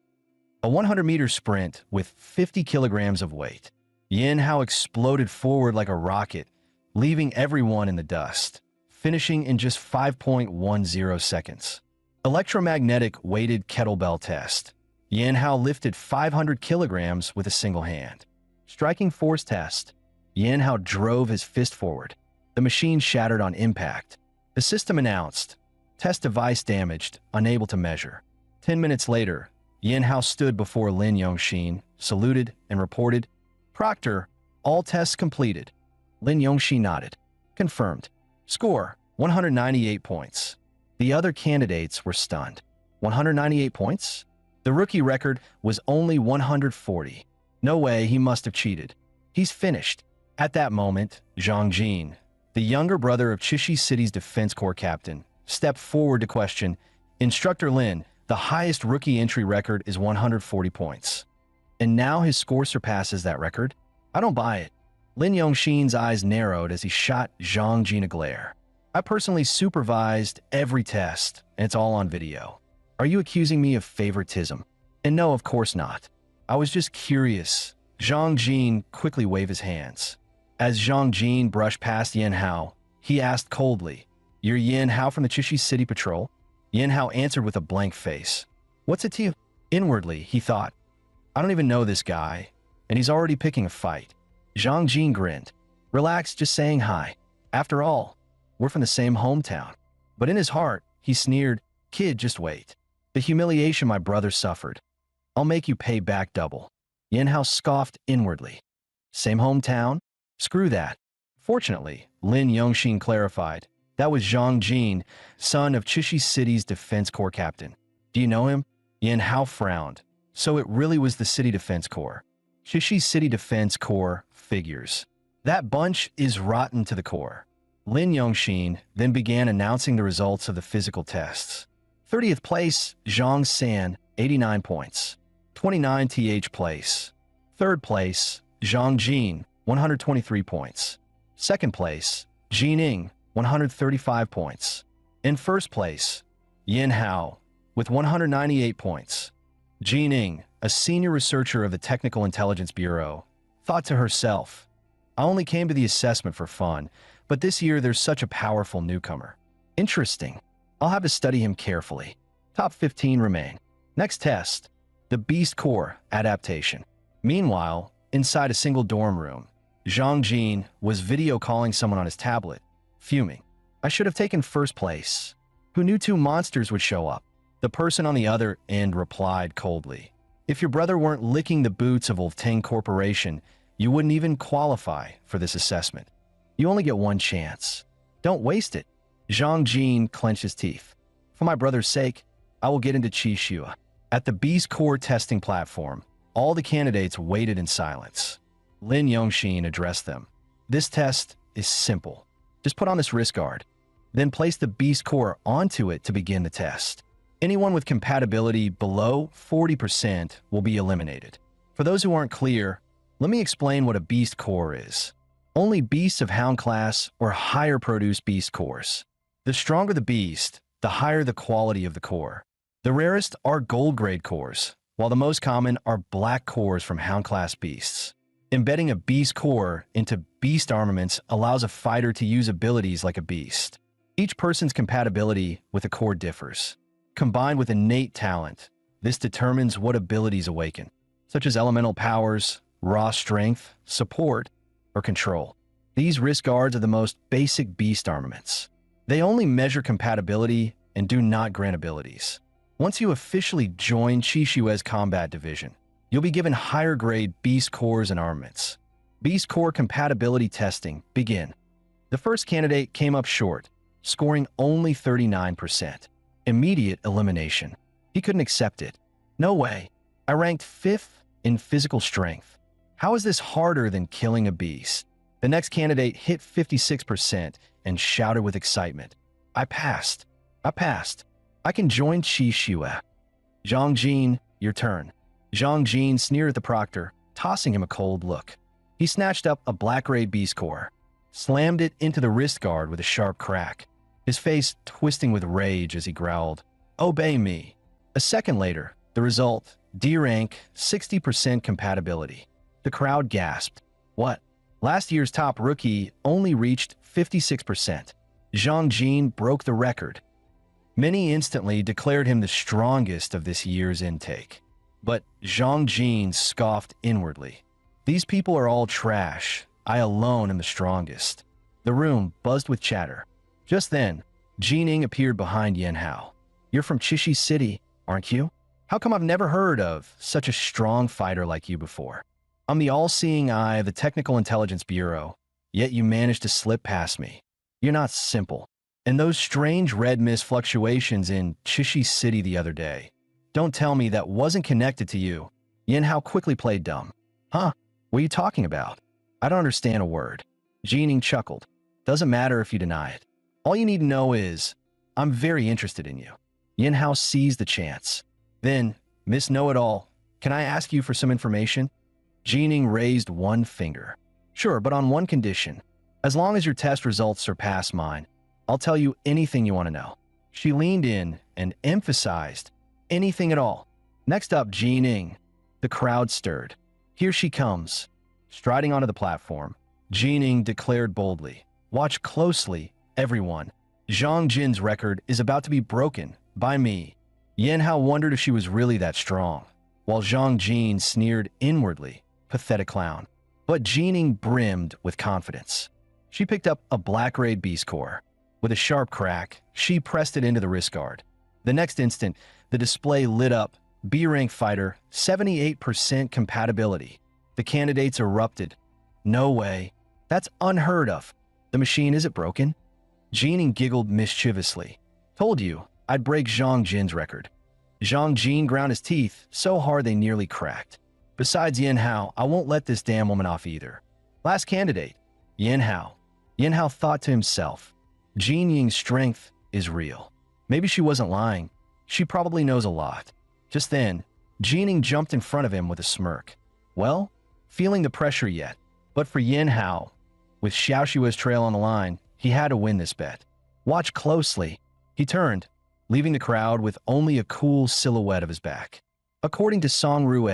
A 100-meter sprint with 50 kilograms of weight. Yin Hao exploded forward like a rocket, leaving everyone in the dust, finishing in just 5.10 seconds. Electromagnetic weighted kettlebell test. Yin Hao lifted 500 kilograms with a single hand. Striking force test. Yin Hao drove his fist forward. The machine shattered on impact. The system announced, test device damaged, unable to measure. 10 minutes later, Yin Hao stood before Lin Yongxin, saluted, and reported, Proctor, all tests completed. Lin Yongxin nodded. Confirmed. Score, 198 points. The other candidates were stunned. 198 points? The rookie record was only 140. No way, he must have cheated. He's finished. At that moment, Zhang Jin, the younger brother of Chishi City's Defense Corps captain, stepped forward to question, Instructor Lin, the highest rookie entry record is 140 points. And now his score surpasses that record? I don't buy it. Lin Yongxin's eyes narrowed as he shot Zhang Jin a glare. I personally supervised every test, and it's all on video. Are you accusing me of favoritism? And no, of course not. I was just curious. Zhang Jin quickly waved his hands. As Zhang Jin brushed past Yin Hao, he asked coldly, You're Yin Hao from the Chishi City Patrol? Yin Hao answered with a blank face. What's it to you? Inwardly, he thought, I don't even know this guy, and he's already picking a fight. Zhang Jin grinned. Relax, just saying hi. After all, we're from the same hometown. But in his heart, he sneered, Kid, just wait. The humiliation my brother suffered. I'll make you pay back double. Yin Hao scoffed inwardly. Same hometown? Screw that. Fortunately, Lin Yongxin clarified. That was Zhang Jin, son of Chishi City's Defense Corps captain. Do you know him? Yin Hao frowned. So it really was the City Defense Corps. Chishi City Defense Corps figures. That bunch is rotten to the core. Lin Yongxin then began announcing the results of the physical tests. 30th place, Zhang San, 89 points. 29 th place. 3rd place, Zhang Jin, 123 points. 2nd place, Jining, 135 points. In 1st place, Yin Hao, with 198 points. Jining, a senior researcher of the Technical Intelligence Bureau, thought to herself, I only came to the assessment for fun, but this year there's such a powerful newcomer. Interesting. I'll have to study him carefully. Top 15 remain. Next test, the Beast Core adaptation. Meanwhile, inside a single dorm room, Zhang Jin was video calling someone on his tablet, fuming. I should have taken 1st place. Who knew 2 monsters would show up? The person on the other end replied coldly. If your brother weren't licking the boots of Ltang Corporation, you wouldn't even qualify for this assessment. You only get one chance. Don't waste it. Zhang Jin clenched his teeth. For my brother's sake, I will get into Chishue. At the Beast Core testing platform, all the candidates waited in silence. Lin Yongxin addressed them. This test is simple. Just put on this wrist guard, then place the Beast Core onto it to begin the test. Anyone with compatibility below 40% will be eliminated. For those who aren't clear, let me explain what a Beast Core is. Only beasts of Hound class or higher produce Beast Cores. The stronger the beast, the higher the quality of the core. The rarest are gold grade cores, while the most common are black cores from Hound-class beasts. Embedding a beast core into beast armaments allows a fighter to use abilities like a beast. Each person's compatibility with a core differs. Combined with innate talent, this determines what abilities awaken, such as elemental powers, raw strength, support, or control. These wrist guards are the most basic beast armaments. They only measure compatibility and do not grant abilities. Once you officially join Chishue's combat division, you'll be given higher-grade beast cores and armaments. Beast core compatibility testing begin. The first candidate came up short, scoring only 39%. Immediate elimination. He couldn't accept it. No way. I ranked 5th in physical strength. How is this harder than killing a beast? The next candidate hit 56% and shouted with excitement. I passed. I can join Qi. Zhang Jin, your turn. Zhang Jin sneered at the proctor, tossing him a cold look. He snatched up a black-grade beast core, slammed it into the wrist guard with a sharp crack, his face twisting with rage as he growled, "Obey me." A second later, the result, D rank, 60% compatibility. The crowd gasped. What? Last year's top rookie only reached 56%. Zhang Jin broke the record. Many instantly declared him the strongest of this year's intake. But Zhang Jin scoffed inwardly. These people are all trash. I alone am the strongest. The room buzzed with chatter. Just then, Jining appeared behind Yan Hao. You're from Chishi City, aren't you? How come I've never heard of such a strong fighter like you before? I'm the all-seeing eye of the Technical Intelligence Bureau, yet you managed to slip past me. You're not simple. And those strange red mist fluctuations in Chishi City the other day, don't tell me that wasn't connected to you. Yan Hao quickly played dumb. Huh? What are you talking about? I don't understand a word. Jining chuckled. Doesn't matter if you deny it. All you need to know is, I'm very interested in you. Yan Hao seized the chance. Then, Miss Know-It-All, can I ask you for some information? Jining raised one finger. Sure, but on one condition. As long as your test results surpass mine, I'll tell you anything you want to know. She leaned in and emphasized, anything at all. Next up, Jining. The crowd stirred. Here she comes. Striding onto the platform, Jining declared boldly, watch closely, everyone. Zhang Jin's record is about to be broken by me. Yan Hao wondered if she was really that strong, while Zhang Jin sneered inwardly, pathetic clown. But Jining brimmed with confidence. She picked up a black-grade beast core. With a sharp crack, she pressed it into the wrist guard. The next instant, the display lit up. B-rank fighter, 78% compatibility. The candidates erupted. No way. That's unheard of. The machine, is it broken? Jining giggled mischievously. Told you, I'd break Zhang Jin's record. Zhang Jin ground his teeth so hard they nearly cracked. Besides Yan Hao, I won't let this damn woman off either. Last candidate, Yan Hao. Yan Hao thought to himself, Jin Ying's strength is real. Maybe she wasn't lying. She probably knows a lot. Just then, Jining jumped in front of him with a smirk. Well, feeling the pressure yet, but for Yan Hao, with Xiaoshua's trail on the line, he had to win this bet. Watch closely. He turned, leaving the crowd with only a cool silhouette of his back. According to Song Rue,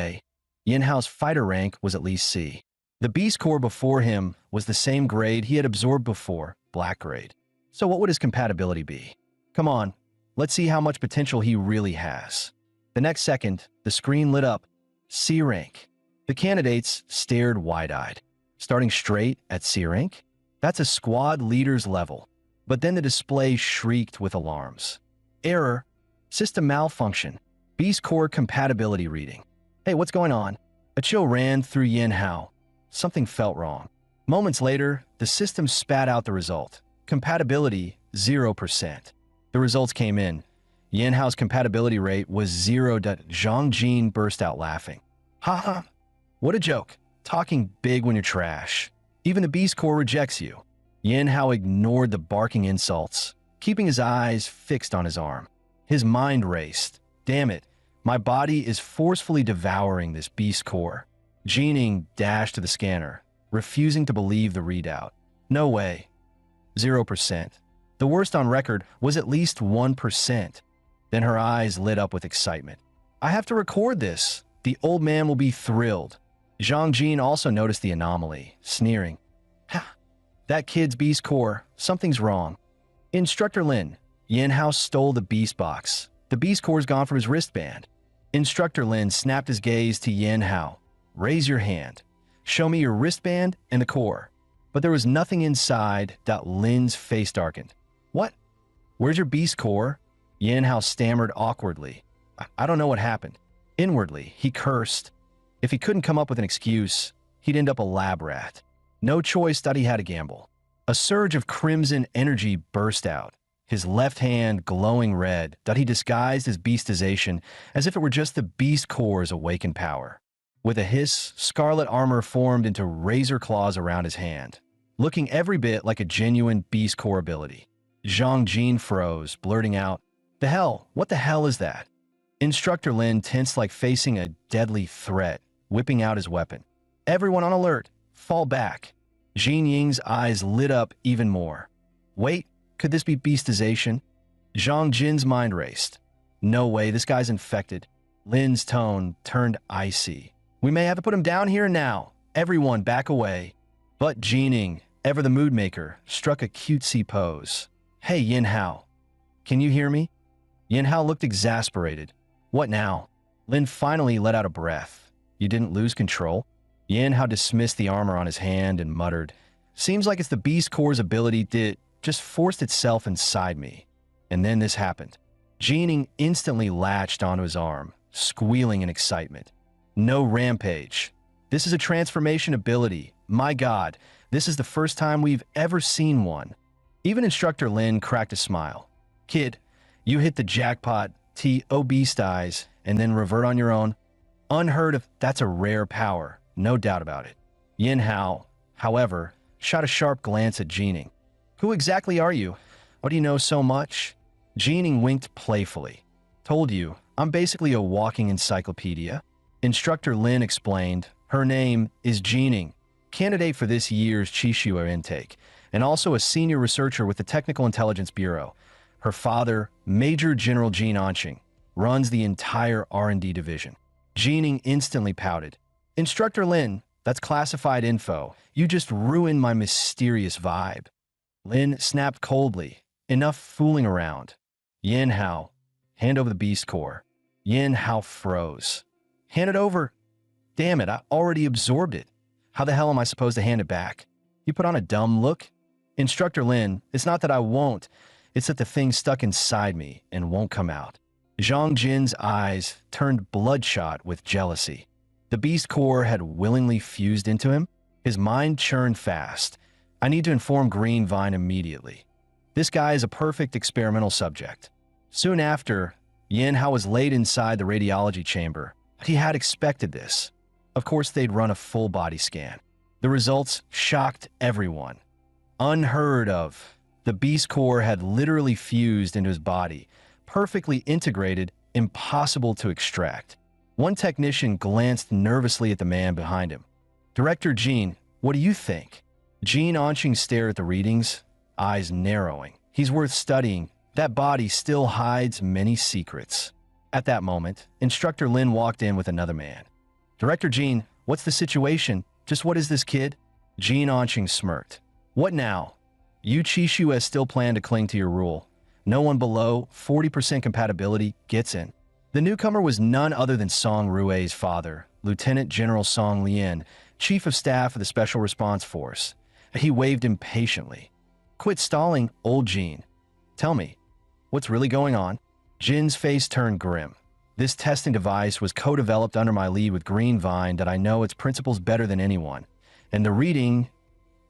Yan Hao's fighter rank was at least C. The beast core before him was the same grade he had absorbed before, black grade. So what would his compatibility be? Come on, let's see how much potential he really has. The next second, the screen lit up. C rank. The candidates stared wide-eyed. Starting straight at C rank? That's a squad leader's level. But then the display shrieked with alarms. Error. System malfunction. Beast core compatibility reading. Hey, what's going on? A chill ran through Yan Hao. Something felt wrong. Moments later, the system spat out the result. Compatibility, 0%. The results came in. Yan Hao's compatibility rate was 0. Zhang Jin burst out laughing. Ha. What a joke. Talking big when you're trash. Even the beast core rejects you. Yan Hao ignored the barking insults, keeping his eyes fixed on his arm. His mind raced. Damn it. My body is forcefully devouring this beast core. Jining dashed to the scanner, refusing to believe the readout. No way. 0%. The worst on record was at least 1%. Then her eyes lit up with excitement. I have to record this. The old man will be thrilled. Zhang Jin also noticed the anomaly, sneering. Ha! That kid's beast core. Something's wrong. Instructor Lin. Yin Hao stole the beast box. The beast core's gone from his wristband. Instructor Lin snapped his gaze to Yin Hao. Raise your hand. Show me your wristband and the core. But there was nothing inside. Lin's face darkened. What? Where's your beast core? Yin Hao stammered awkwardly. I don't know what happened. Inwardly, he cursed. If he couldn't come up with an excuse, he'd end up a lab rat. No choice that he had to gamble. A surge of crimson energy burst out, his left hand glowing red that he disguised as beastization as if it were just the beast core's awakened power. With a hiss, scarlet armor formed into razor claws around his hand, looking every bit like a genuine beast core ability. Zhang Jin froze, blurting out, "The hell? What the hell is that?" Instructor Lin tensed like facing a deadly threat, whipping out his weapon. "Everyone on alert! Fall back!" Jin Ying's eyes lit up even more. Wait, could this be beastization? Zhang Jin's mind raced. No way, this guy's infected. Lin's tone turned icy. "We may have to put him down here now. Everyone back away." But Jining, ever the mood maker, struck a cutesy pose. "Hey, Yin Hao. Can you hear me?" Yin Hao looked exasperated. "What now?" Lin finally let out a breath. "You didn't lose control?" Yin Hao dismissed the armor on his hand and muttered, "Seems like it's the beast core's ability that just forced itself inside me." And then this happened. Jining instantly latched onto his arm, squealing in excitement. "No rampage. This is a transformation ability. My God, this is the first time we've ever seen one." Even Instructor Lin cracked a smile. "Kid, you hit the jackpot, beast eyes, and then revert on your own. Unheard of. That's a rare power, no doubt about it." Yin Hao, however, shot a sharp glance at Jining. "Who exactly are you? Why do you know so much?" Jining winked playfully. "Told you, I'm basically a walking encyclopedia." Instructor Lin explained, "Her name is Jining, candidate for this year's Chishua intake, and also a senior researcher with the Technical Intelligence Bureau. Her father, Major General Jin Anqing, runs the entire R&D division." Jining instantly pouted. "Instructor Lin, that's classified info. You just ruined my mysterious vibe." Lin snapped coldly. "Enough fooling around. Yin Hao, hand over the beast core." Yin Hao froze. "Hand it over? Damn it, I already absorbed it. How the hell am I supposed to hand it back?" You put on a dumb look. "Instructor Lin, it's not that I won't. It's that the thing's stuck inside me and won't come out." Zhang Jin's eyes turned bloodshot with jealousy. The beast core had willingly fused into him. His mind churned fast. "I need to inform Green Vine immediately. This guy is a perfect experimental subject." Soon after, Yin Hao was laid inside the radiology chamber. He had expected this. Of course, they'd run a full body scan. The results shocked everyone. Unheard of. The beast core had literally fused into his body, perfectly integrated, impossible to extract. One technician glanced nervously at the man behind him. "Director Jin, what do you think?" Jin Anqing stared at the readings, eyes narrowing. "He's worth studying. That body still hides many secrets." At that moment, Instructor Lin walked in with another man. "Director Jin, what's the situation? Just what is this kid?" Jin Anqing smirked. "What now? You Chishu has still planned to cling to your rule. No one below 40% compatibility gets in." The newcomer was none other than Song Rue's father, Lieutenant General Song Lian, Chief of Staff of the Special Response Force. He waved impatiently. "Quit stalling, old Jin. Tell me, what's really going on?" Jin's face turned grim. "This testing device was co-developed under my lead with Green Vine that I know its principles better than anyone. And the reading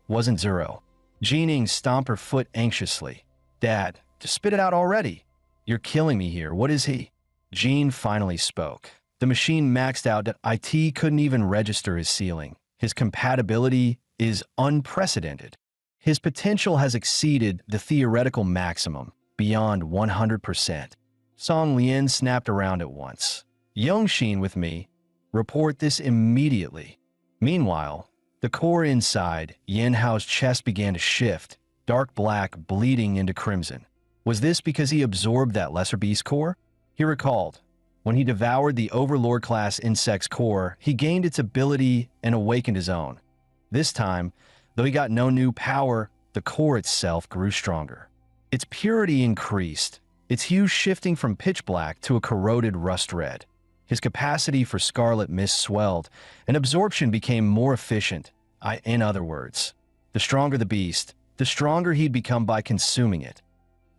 wasn't zero." Jining stomped her foot anxiously. "Dad, just spit it out already. You're killing me here. What is he?" Jin finally spoke. "The machine maxed out that IT couldn't even register his ceiling. His compatibility is unprecedented. His potential has exceeded the theoretical maximum, beyond 100%. Song Lian snapped around at once. "Yongshin with me. Report this immediately." Meanwhile, the core inside Yin Hao's chest began to shift, dark black bleeding into crimson. Was this because he absorbed that lesser beast core? He recalled, When he devoured the Overlord-class insect's core, he gained its ability and awakened his own. This time, though he got no new power, the core itself grew stronger. Its purity increased, its hue shifting from pitch black to a corroded rust red. His capacity for scarlet mist swelled, and absorption became more efficient. In other words, the stronger the beast, the stronger he'd become by consuming it.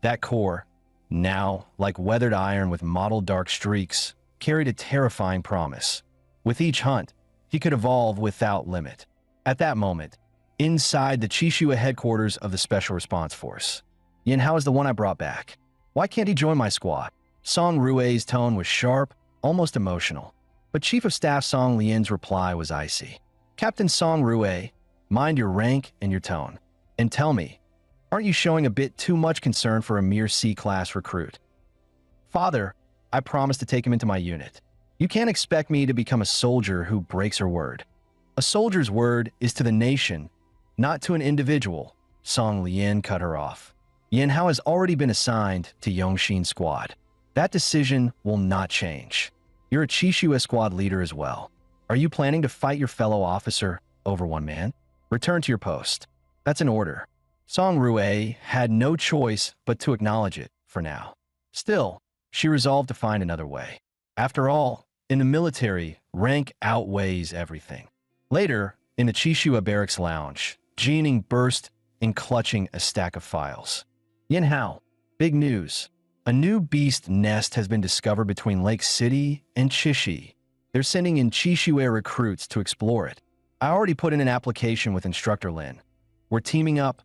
That core, now like weathered iron with mottled dark streaks, carried a terrifying promise. With each hunt, he could evolve without limit. At that moment, inside the Chishua headquarters of the Special Response Force, Yin Hao is the one I brought back. Why can't he join my squad? Song Rue's tone was sharp, almost emotional. But Chief of Staff Song Lian's reply was icy. Captain Song Rue, mind your rank and your tone. And tell me, aren't you showing a bit too much concern for a mere C-class recruit? Father, I promised to take him into my unit. You can't expect me to become a soldier who breaks her word. A soldier's word is to the nation, not to an individual. Song Lian cut her off. Yin Hao has already been assigned to Yongxin's squad. That decision will not change. You're a Chishua squad leader as well. Are you planning to fight your fellow officer over one man? Return to your post. That's an order. Song Rue had no choice but to acknowledge it for now. Still, she resolved to find another way. After all, in the military, rank outweighs everything. Later, in the Chishua barracks lounge, Jining burst in clutching a stack of files. Yin Hao, big news. A new beast nest has been discovered between Lake City and Chishi. They're sending in Chishua recruits to explore it. I already put in an application with Instructor Lin. We're teaming up.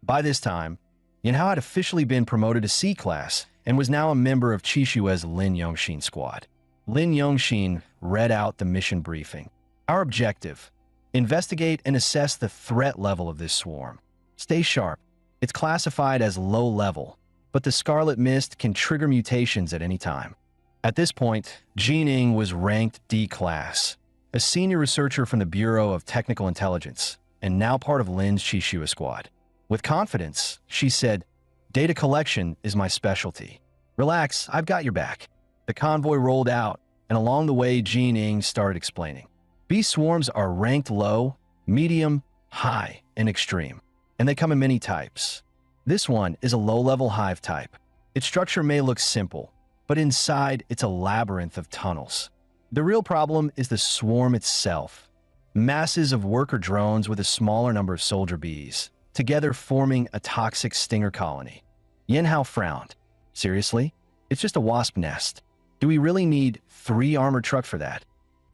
By this time, Yin Hao had officially been promoted to C-class and was now a member of Chishua's Lin Yongxin squad. Lin Yongxin read out the mission briefing. Our objective: investigate and assess the threat level of this swarm. Stay sharp. It's classified as low level, but the Scarlet Mist can trigger mutations at any time. At this point, Jining was ranked D-class, a senior researcher from the Bureau of Technical Intelligence, and now part of Lin's Chishua squad. With confidence, she said, "Data collection is my specialty. Relax, I've got your back." The convoy rolled out, and along the way, Jining started explaining. Beast swarms are ranked low, medium, high, and extreme, and they come in many types. This one is a low-level hive type. Its structure may look simple, but inside it's a labyrinth of tunnels. The real problem is the swarm itself. Masses of worker drones with a smaller number of soldier bees, together forming a toxic stinger colony. Yin Hao frowned. Seriously? It's just a wasp nest. Do we really need 3 armored trucks for that?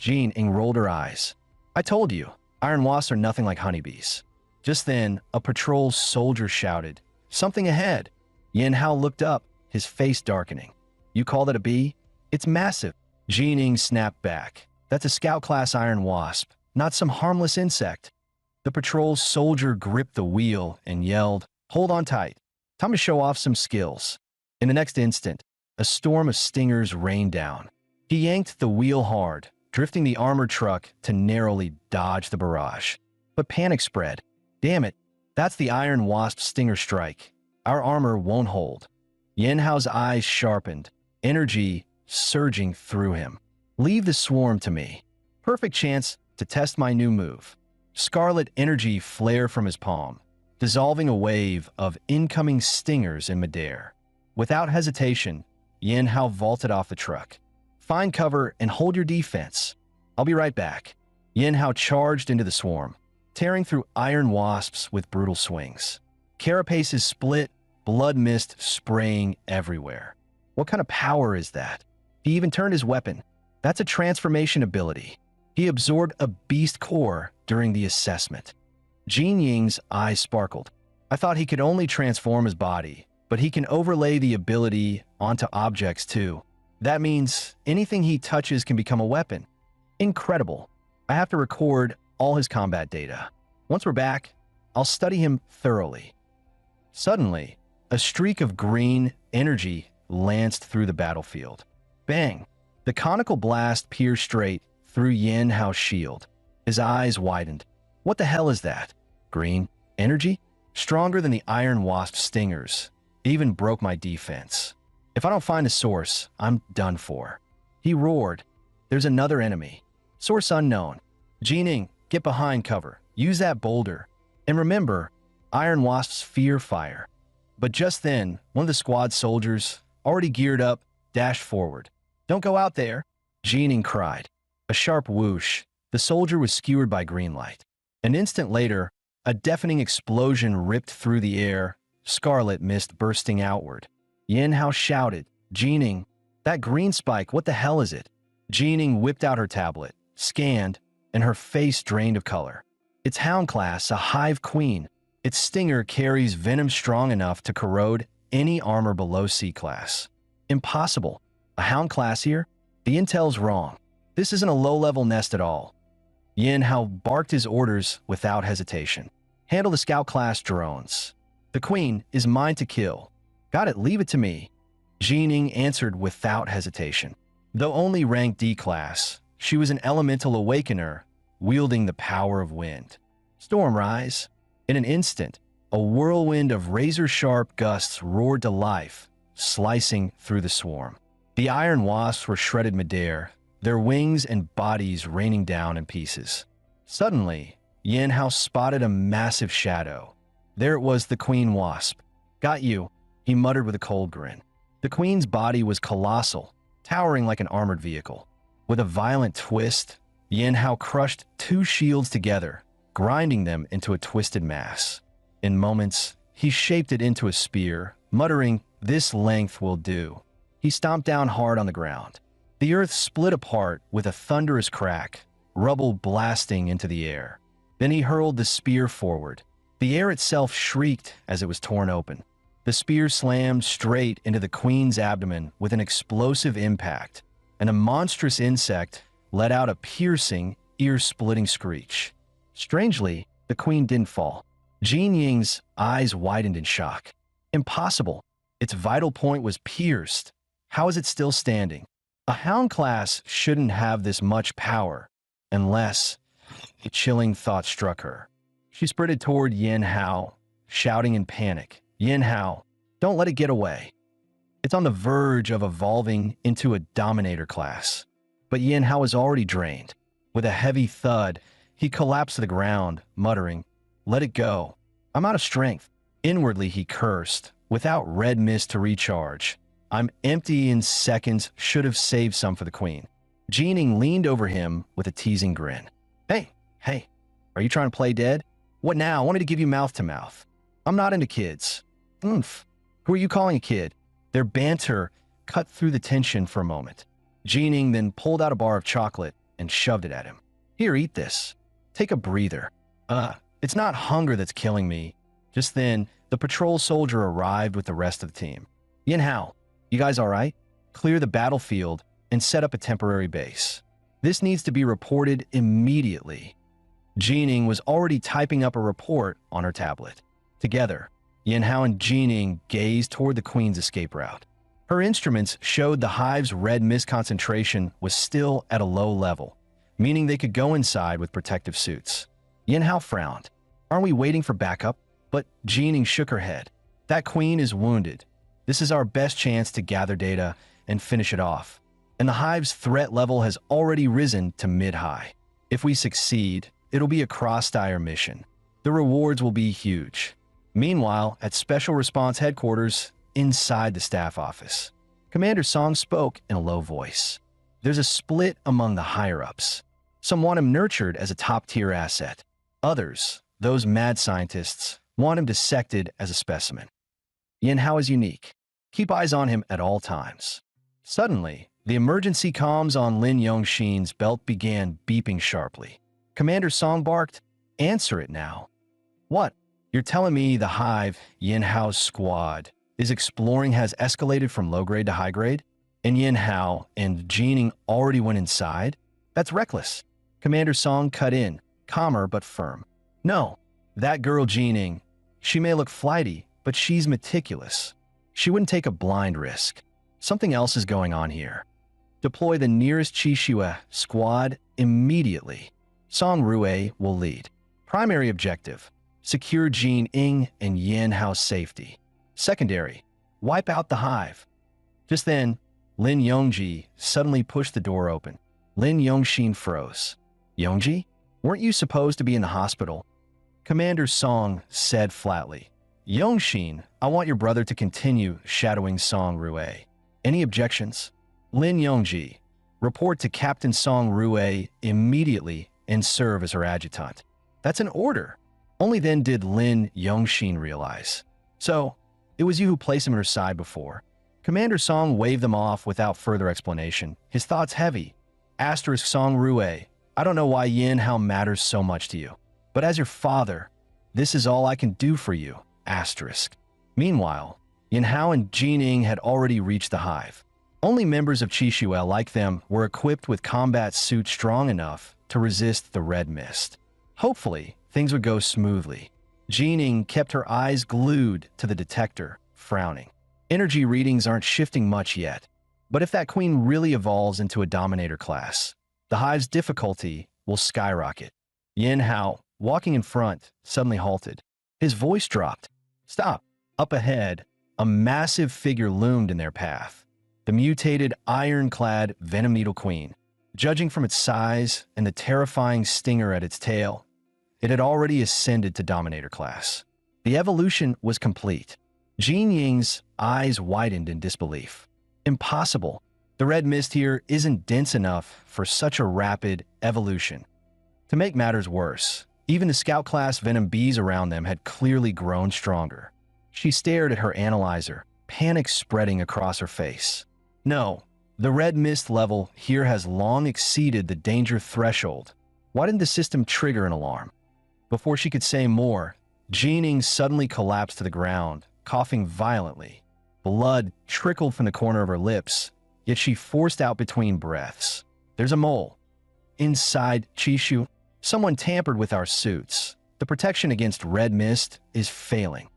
Jining rolled her eyes. I told you, iron wasps are nothing like honeybees. Just then, a patrol soldier shouted, "Something ahead!" Yin Hao looked up, his face darkening. You call that a bee? It's massive. Jining snapped back. That's a scout-class iron wasp, not some harmless insect. The patrol soldier gripped the wheel and yelled, "Hold on tight. Time to show off some skills." In the next instant, a storm of stingers rained down. He yanked the wheel hard, drifting the armored truck to narrowly dodge the barrage. But panic spread. Damn it, that's the iron wasp stinger strike. Our armor won't hold. Yin Hao's eyes sharpened, energy surging through him. Leave the swarm to me. Perfect chance to test my new move. Scarlet energy flared from his palm, dissolving a wave of incoming stingers in midair. Without hesitation, Yin Hao vaulted off the truck. Find cover and hold your defense. I'll be right back. Yin Hao charged into the swarm, tearing through iron wasps with brutal swings. Carapaces split, blood mist spraying everywhere. What kind of power is that? He even turned his weapon. That's a transformation ability. He absorbed a beast core during the assessment. Jinying's eyes sparkled. I thought he could only transform his body, but he can overlay the ability onto objects too. That means anything he touches can become a weapon. Incredible. I have to record all his combat data. Once we're back, I'll study him thoroughly. Suddenly, a streak of green energy lanced through the battlefield. Bang! The conical blast pierced straight through Yin Hao's shield. His eyes widened. What the hell is that? Green energy? Stronger than the iron wasp stingers. Even broke my defense. If I don't find a source, I'm done for. He roared, "There's another enemy. Source unknown. Jining, get behind cover. Use that boulder. And remember, Iron Wasp's fear fire." But just then, one of the squad soldiers, already geared up, dashed forward. "Don't go out there," Jining cried. A sharp whoosh. The soldier was skewered by green light. An instant later, a deafening explosion ripped through the air, scarlet mist bursting outward. Yin Hao shouted, "Jining, that green spike, what the hell is it?" Jining whipped out her tablet, scanned, and her face drained of color. "It's Hound Class, a hive queen. Its stinger carries venom strong enough to corrode any armor below C class." "Impossible. A Hound Class here? The intel's wrong. This isn't a low-level nest at all." Yin Hao barked his orders without hesitation. "Handle the Scout Class drones. The queen is mine to kill." "Got it, leave it to me." Jining answered without hesitation. Though only rank D class, she was an elemental awakener, wielding the power of wind. "Storm rise." In an instant, a whirlwind of razor-sharp gusts roared to life, slicing through the swarm. The iron wasps were shredded midair, their wings and bodies raining down in pieces. Suddenly, Yin Hao spotted a massive shadow. There it was, the queen wasp. "Got you," he muttered with a cold grin. The queen's body was colossal, towering like an armored vehicle. With a violent twist, Yin Hao crushed two shields together, grinding them into a twisted mass. In moments, he shaped it into a spear, muttering, "This length will do." He stomped down hard on the ground. The earth split apart with a thunderous crack, rubble blasting into the air. Then he hurled the spear forward. The air itself shrieked as it was torn open. The spear slammed straight into the queen's abdomen with an explosive impact, and a monstrous insect let out a piercing, ear-splitting screech. Strangely, the queen didn't fall. Jin Ying's eyes widened in shock. Impossible. Its vital point was pierced. How is it still standing? A Hound Class shouldn't have this much power, unless... A chilling thought struck her. She sprinted toward Yin Hao, shouting in panic, "Yin Hao, don't let it get away. It's on the verge of evolving into a Dominator class." But Yin Hao was already drained. With a heavy thud, he collapsed to the ground, muttering, "Let it go. I'm out of strength." Inwardly, he cursed, without red mist to recharge. "I'm empty in seconds, should have saved some for the queen." Jining leaned over him with a teasing grin. Hey, are you trying to play dead? What now? I wanted to give you mouth-to-mouth. I'm not into kids. Oomph. Who are you calling a kid? Their banter cut through the tension for a moment. Jining then pulled out a bar of chocolate and shoved it at him. "Here, eat this. Take a breather." It's not hunger that's killing me." Just then, the patrol soldier arrived with the rest of the team. "Yin Hao, you guys all right? Clear the battlefield and set up a temporary base. This needs to be reported immediately." Jining was already typing up a report on her tablet. Together, Yin Hao and Jining gazed toward the queen's escape route. Her instruments showed the hive's red mist concentration was still at a low level, meaning they could go inside with protective suits. Yin Hao frowned. "Aren't we waiting for backup?" But Jining shook her head. "That queen is wounded. This is our best chance to gather data and finish it off. And the hive's threat level has already risen to mid-high. If we succeed, it'll be a cross-dire mission. The rewards will be huge." Meanwhile, at Special Response Headquarters, inside the staff office, Commander Song spoke in a low voice. "There's a split among the higher-ups. Some want him nurtured as a top-tier asset. Others, those mad scientists, want him dissected as a specimen. Yin Hao is unique. Keep eyes on him at all times." Suddenly, the emergency comms on Lin Yongxin's belt began beeping sharply. Commander Song barked, "Answer it now." "What? You're telling me the hive, Yin Hao's squad, is exploring has escalated from low grade to high grade? And Yin Hao and Jining already went inside? That's reckless." Commander Song cut in, calmer but firm. "No, that girl Jining, she may look flighty, but she's meticulous. She wouldn't take a blind risk. Something else is going on here. Deploy the nearest Qishua squad immediately. Song Rue will lead. Primary objective, secure Jin Ying and Yin Hao's safety. Secondary, wipe out the hive." Just then, Lin Yongji suddenly pushed the door open. Lin Yongxin froze. Yongji? Weren't you supposed to be in the hospital? Commander Song said flatly. Yongxin, I want your brother to continue shadowing Song Rue. Any objections? Lin Yongji, report to Captain Song Rue immediately and serve as her adjutant. That's an order. Only then did Lin Yongxin realize. So, it was you who placed him at her side before. Commander Song waved them off without further explanation, his thoughts heavy. Asterisk Song Rue, I don't know why Yin Hao matters so much to you, but as your father, this is all I can do for you. Asterisk. Meanwhile, Yin Hao and Jining had already reached the hive. Only members of Qixue like them were equipped with combat suits strong enough to resist the red mist. Hopefully, things would go smoothly. Jining kept her eyes glued to the detector, frowning. Energy readings aren't shifting much yet, but if that queen really evolves into a dominator class, the hive's difficulty will skyrocket. Yin Hao, walking in front, suddenly halted. His voice dropped. Stop. Up ahead, a massive figure loomed in their path. The mutated, iron-clad Venom Needle Queen. Judging from its size and the terrifying stinger at its tail, it had already ascended to Dominator class. The evolution was complete. Jin Ying's eyes widened in disbelief. Impossible. The red mist here isn't dense enough for such a rapid evolution. To make matters worse, even the scout-class Venom bees around them had clearly grown stronger. She stared at her analyzer, panic spreading across her face. No, the red mist level here has long exceeded the danger threshold. Why didn't the system trigger an alarm? Before she could say more, Jining suddenly collapsed to the ground, coughing violently. Blood trickled from the corner of her lips, yet she forced out between breaths. There's a mole. Inside Qixue, someone tampered with our suits. The protection against red mist is failing.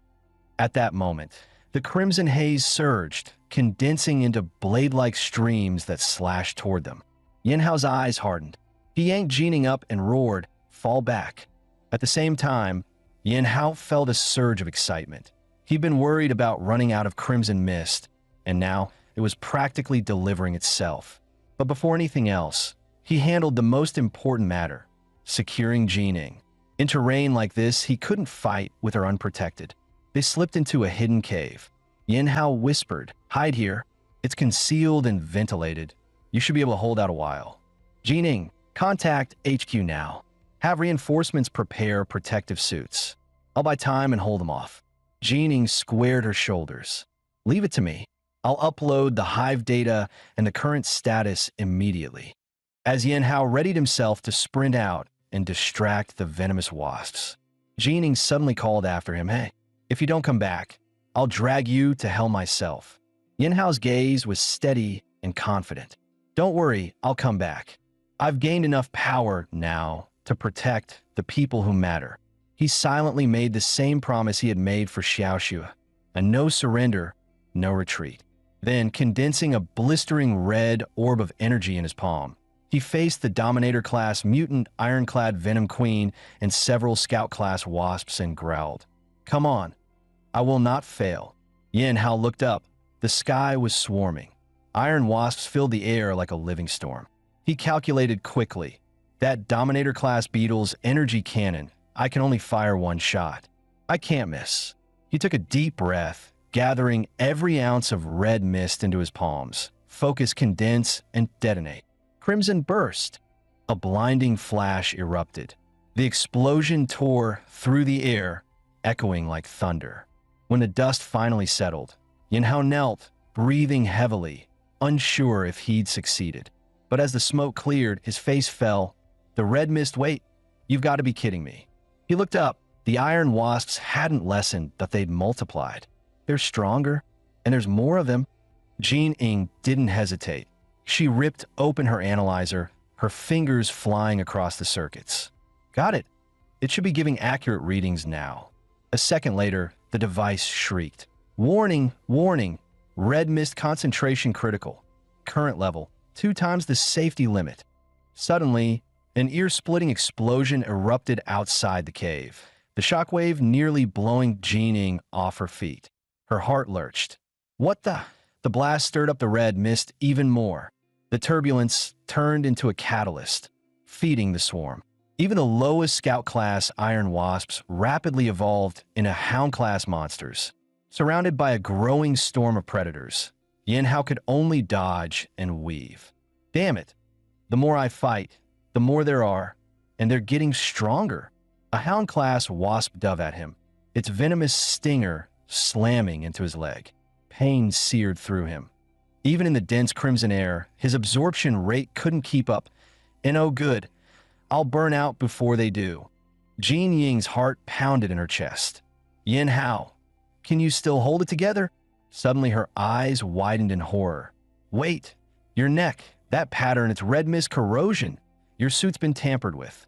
At that moment, the crimson haze surged, condensing into blade-like streams that slashed toward them. Yin Hao's eyes hardened. He yanked Jining up and roared, "Fall back." At the same time, Yin Hao felt a surge of excitement. He'd been worried about running out of crimson mist, and now it was practically delivering itself. But before anything else, he handled the most important matter, securing Jining. In terrain like this, he couldn't fight with her unprotected. They slipped into a hidden cave. Yin Hao whispered, "Hide here. It's concealed and ventilated. You should be able to hold out a while." Jining, contact HQ now. Have reinforcements prepare protective suits. I'll buy time and hold them off. Jining squared her shoulders. Leave it to me. I'll upload the hive data and the current status immediately. As Yin Hao readied himself to sprint out and distract the venomous wasps, Jining suddenly called after him, "Hey, if you don't come back, I'll drag you to hell myself." Yin Hao's gaze was steady and confident. "Don't worry, I'll come back. I've gained enough power now to protect the people who matter." He silently made the same promise he had made for Xiaoxue, a no surrender, no retreat. Then, condensing a blistering red orb of energy in his palm, he faced the Dominator-class mutant ironclad Venom Queen and several Scout-class wasps and growled, "Come on, I will not fail." Yin Hao looked up. The sky was swarming. Iron wasps filled the air like a living storm. He calculated quickly. That Dominator-class beetle's energy cannon, I can only fire one shot. I can't miss. He took a deep breath, gathering every ounce of red mist into his palms. Focus, condense, and detonate. Crimson burst. A blinding flash erupted. The explosion tore through the air, echoing like thunder. When the dust finally settled, Yin Hao knelt, breathing heavily, unsure if he'd succeeded. But as the smoke cleared, his face fell. The red mist, wait, you've got to be kidding me. He looked up. The iron wasps hadn't lessened, but they'd multiplied. They're stronger, and there's more of them. Jining didn't hesitate. She ripped open her analyzer, her fingers flying across the circuits. Got it. It should be giving accurate readings now. A second later, the device shrieked. Warning, warning, red mist concentration critical. Current level, 2 times the safety limit. Suddenly, an ear-splitting explosion erupted outside the cave, the shockwave nearly blowing Jining off her feet. Her heart lurched. What the? The blast stirred up the red mist even more. The turbulence turned into a catalyst, feeding the swarm. Even the lowest Scout-class Iron Wasps rapidly evolved into Hound-class monsters. Surrounded by a growing storm of predators, Yin Hao could only dodge and weave. Damn it! The more I fight, the more there are, and they're getting stronger. A Hound-class wasp dove at him, its venomous stinger slamming into his leg. Pain seared through him. Even in the dense crimson air, his absorption rate couldn't keep up. And oh good, I'll burn out before they do. Jean Ying's heart pounded in her chest. Yin Hao, can you still hold it together? Suddenly her eyes widened in horror. Wait, your neck, that pattern, it's red mist corrosion. Your suit's been tampered with.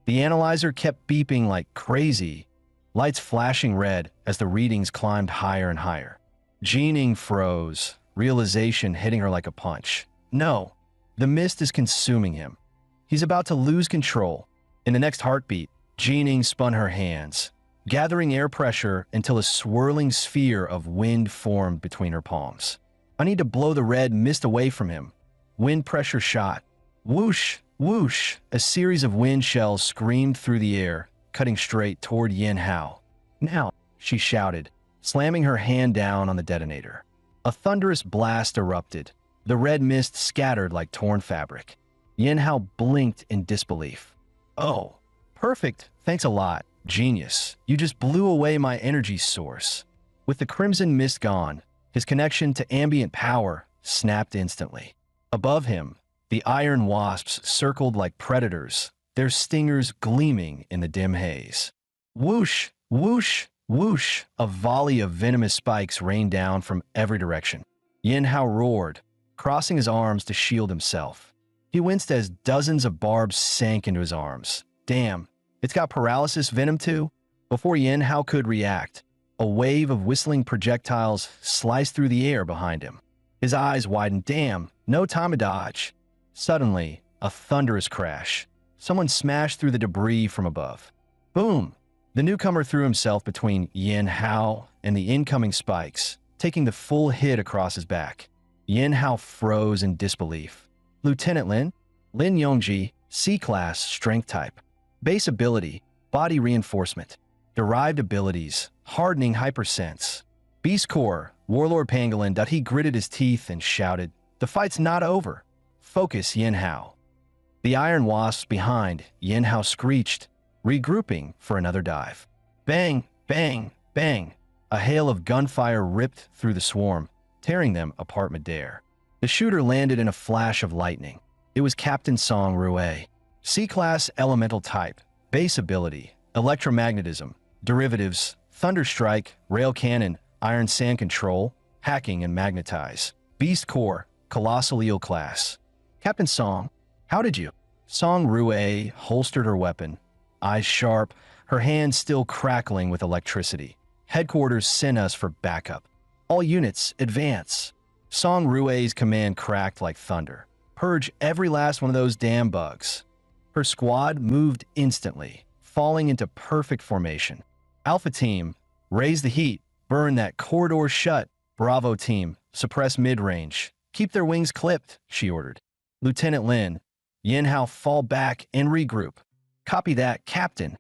The analyzer kept beeping like crazy, lights flashing red as the readings climbed higher and higher. Jean Ying froze, realization hitting her like a punch. No, the mist is consuming him. He's about to lose control. In the next heartbeat, Jean Ying spun her hands, gathering air pressure until a swirling sphere of wind formed between her palms. I need to blow the red mist away from him. Wind pressure shot. Whoosh, whoosh, a series of wind shells screamed through the air, cutting straight toward Yin Hao. Now, she shouted, slamming her hand down on the detonator. A thunderous blast erupted. The red mist scattered like torn fabric. Yin Hao blinked in disbelief. Oh, perfect, thanks a lot. Genius, you just blew away my energy source. With the crimson mist gone, his connection to ambient power snapped instantly. Above him, the iron wasps circled like predators, their stingers gleaming in the dim haze. Whoosh, whoosh, whoosh, a volley of venomous spikes rained down from every direction. Yin Hao roared, crossing his arms to shield himself. He winced as dozens of barbs sank into his arms. Damn, it's got paralysis venom too? Before Yin Hao could react, a wave of whistling projectiles sliced through the air behind him. His eyes widened. Damn, no time to dodge. Suddenly, a thunderous crash. Someone smashed through the debris from above. Boom! The newcomer threw himself between Yin Hao and the incoming spikes, taking the full hit across his back. Yin Hao froze in disbelief. Lieutenant Lin Yongji, C-Class, Strength Type. Base ability, Body Reinforcement. Derived abilities, Hardening Hypersense. Beast Core, Warlord Pangolin. He gritted his teeth and shouted, the fight's not over. Focus, Yin Hao. The iron wasps behind Yin Hao screeched, regrouping for another dive. Bang, bang, bang. A hail of gunfire ripped through the swarm, tearing them apart midair. The shooter landed in a flash of lightning. It was Captain Song Rue. C-Class Elemental Type. Base ability, Electromagnetism. Derivatives, Thunderstrike, Rail Cannon, Iron Sand Control, Hacking and Magnetize. Beast Core, Colossal Eel Class. Captain Song, how did you? Song Rue holstered her weapon, eyes sharp, her hands still crackling with electricity. Headquarters sent us for backup. All units, advance. Song Rue's command cracked like thunder. Purge every last one of those damn bugs. Her squad moved instantly, falling into perfect formation. Alpha Team, raise the heat, burn that corridor shut. Bravo Team, suppress mid-range. Keep their wings clipped, she ordered. Lieutenant Lin, Yin Hao, fall back and regroup. Copy that, Captain.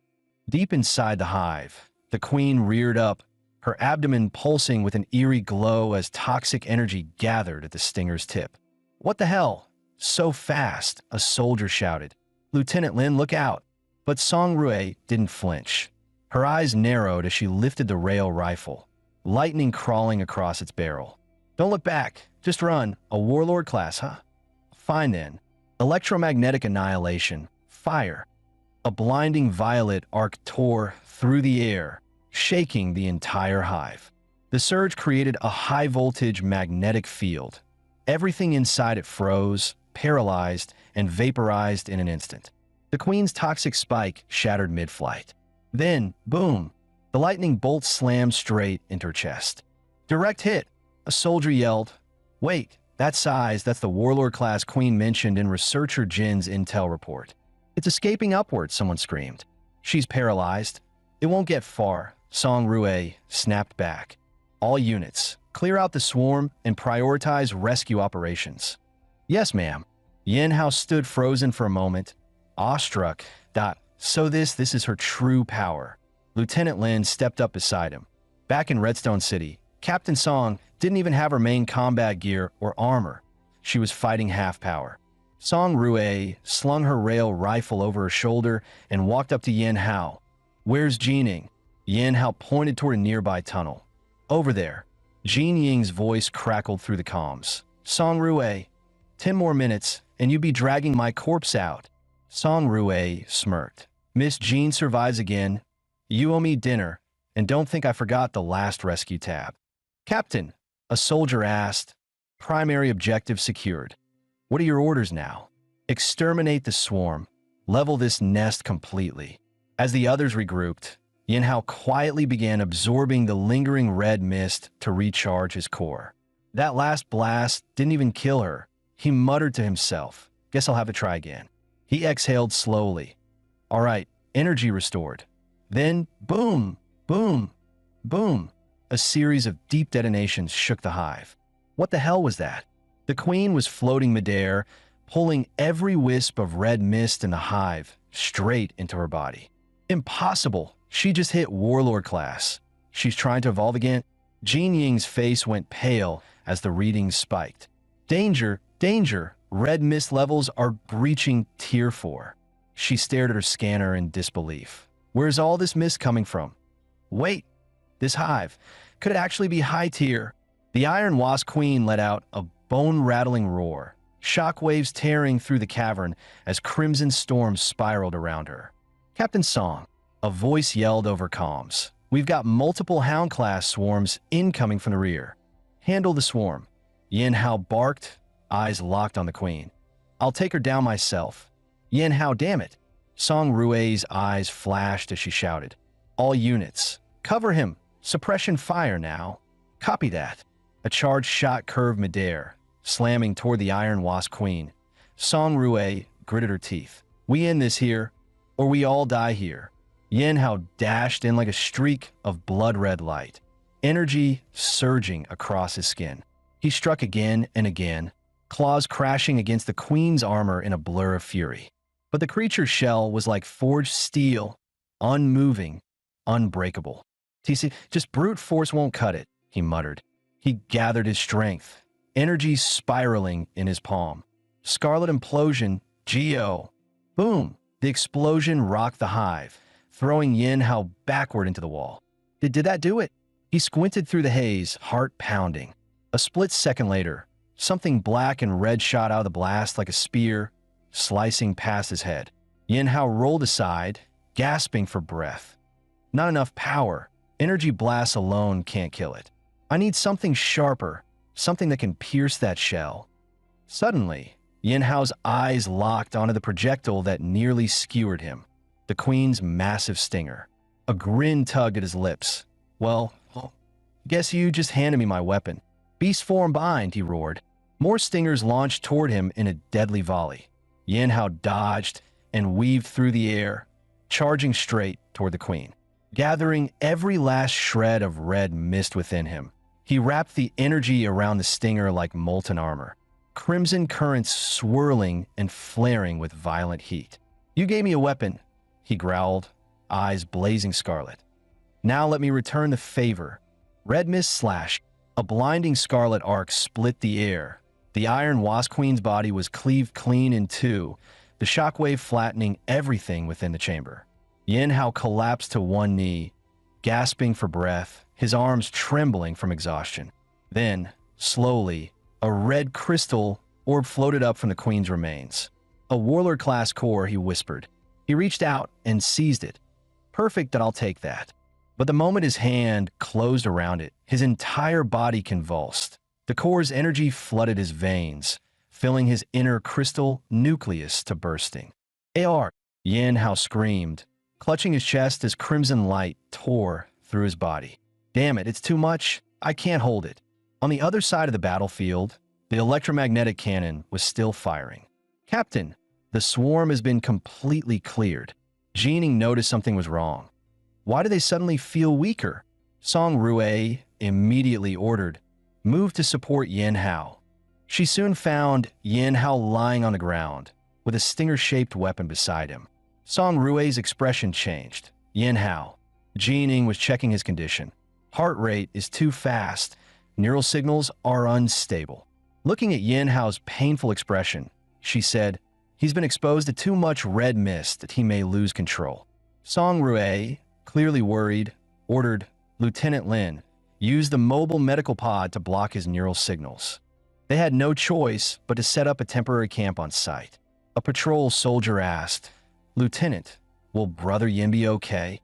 Deep inside the hive, the queen reared up, her abdomen pulsing with an eerie glow as toxic energy gathered at the stinger's tip. What the hell? So fast, a soldier shouted. Lieutenant Lin, look out. But Song Rue didn't flinch. Her eyes narrowed as she lifted the rail rifle, lightning crawling across its barrel. Don't look back, just run. A warlord class, huh? Fine then. Electromagnetic annihilation. Fire. A blinding violet arc tore through the air, shaking the entire hive. The surge created a high-voltage magnetic field. Everything inside it froze, paralyzed, and vaporized in an instant. The Queen's toxic spike shattered mid-flight. Then, boom, the lightning bolt slammed straight into her chest. Direct hit, a soldier yelled. Wait, that's the warlord-class Queen mentioned in Researcher Jin's intel report. It's escaping upward, someone screamed. She's paralyzed. It won't get far, Song Rue snapped back. All units, Clear out the swarm and prioritize rescue operations. Yes, ma'am. Yin Hao stood frozen for a moment, awestruck. So this is her true power. Lieutenant Lin stepped up beside him. Back in Redstone City, Captain Song didn't even have her main combat gear or armor. She was fighting half power. Song Rue slung her rail rifle over her shoulder and walked up to Yin Hao. Where's Jining? Yin Hao pointed toward a nearby tunnel. Over there. Jin Ying's voice crackled through the comms. Song Rue, 10 more minutes and you'd be dragging my corpse out. Song Rue smirked. Miss Jean survives again. You owe me dinner, and don't think I forgot the last rescue tab. Captain, a soldier asked. Primary objective secured. What are your orders now? Exterminate the swarm. Level this nest completely. As the others regrouped, Yin Hao quietly began absorbing the lingering red mist to recharge his core. That last blast didn't even kill her. He muttered to himself, guess I'll have to try again. He exhaled slowly. All right, energy restored. Then, boom, boom, boom. A series of deep detonations shook the hive. What the hell was that? The queen was floating midair, pulling every wisp of red mist in the hive straight into her body. Impossible. She just hit warlord class. She's trying to evolve again. Jin Ying's face went pale as the readings spiked. Danger, danger. Red mist levels are breaching tier 4. She stared at her scanner in disbelief. Where's all this mist coming from? Wait, this hive. Could it actually be high tier? The Iron Wasp Queen let out a bone-rattling roar, shockwaves tearing through the cavern as crimson storms spiraled around her. Captain Song, a voice yelled over comms. We've got multiple Hound-class swarms incoming from the rear. Handle the swarm. Yin Hao barked, eyes locked on the queen. I'll take her down myself. Yin Hao, damn it. Song Rue's eyes flashed as she shouted. All units, cover him. Suppression fire now. Copy that. A charged shot curved midair, slamming toward the Iron Wasp Queen. Song Rue gritted her teeth. We end this here, or we all die here. Yin Hao dashed in like a streak of blood-red light, energy surging across his skin. He struck again and again, claws crashing against the queen's armor in a blur of fury. But the creature's shell was like forged steel, unmoving, unbreakable. TC, just brute force won't cut it, he muttered. He gathered his strength, energy spiraling in his palm. Scarlet implosion, Geo. Boom! The explosion rocked the hive, throwing Yin Hao backward into the wall. Did that do it? He squinted through the haze, heart pounding. A split second later, something black and red shot out of the blast like a spear, slicing past his head. Yin Hao rolled aside, gasping for breath. Not enough power. Energy blasts alone can't kill it. I need something sharper, something that can pierce that shell. Suddenly, Yin Hao's eyes locked onto the projectile that nearly skewered him. The queen's massive stinger. A grin tugged at his lips. Well, guess you just handed me my weapon. Beast form bind, he roared. More stingers launched toward him in a deadly volley. Yin Hao dodged and weaved through the air, charging straight toward the queen. Gathering every last shred of red mist within him, he wrapped the energy around the stinger like molten armor, crimson currents swirling and flaring with violent heat. You gave me a weapon, he growled, eyes blazing scarlet. Now let me return the favor. Red mist slash. A blinding scarlet arc split the air. The Iron Wasp Queen's body was cleaved clean in two, the shockwave flattening everything within the chamber. Yin Hao collapsed to one knee, gasping for breath, his arms trembling from exhaustion. Then, slowly, a red crystal orb floated up from the queen's remains. A warlord-class core, he whispered. He reached out and seized it. Perfect that I'll take that. But the moment his hand closed around it, his entire body convulsed. The core's energy flooded his veins, filling his inner crystal nucleus to bursting. AR! Yin Hao screamed, clutching his chest as crimson light tore through his body. Damn it, it's too much. I can't hold it. On the other side of the battlefield, the electromagnetic cannon was still firing. Captain, the swarm has been completely cleared. Jining noticed something was wrong. Why do they suddenly feel weaker? Song Rue immediately ordered, moved to support Yin Hao. She soon found Yin Hao lying on the ground, with a stinger-shaped weapon beside him. Song Rue's expression changed. Yin Hao. Jining was checking his condition. Heart rate is too fast. Neural signals are unstable. Looking at Yin Hao's painful expression, she said, "He's been exposed to too much red mist that he may lose control." Song Rue, clearly worried, ordered Lieutenant Lin, use the mobile medical pod to block his neural signals. They had no choice but to set up a temporary camp on site. A patrol soldier asked, "Lieutenant, will Brother Yin be okay?"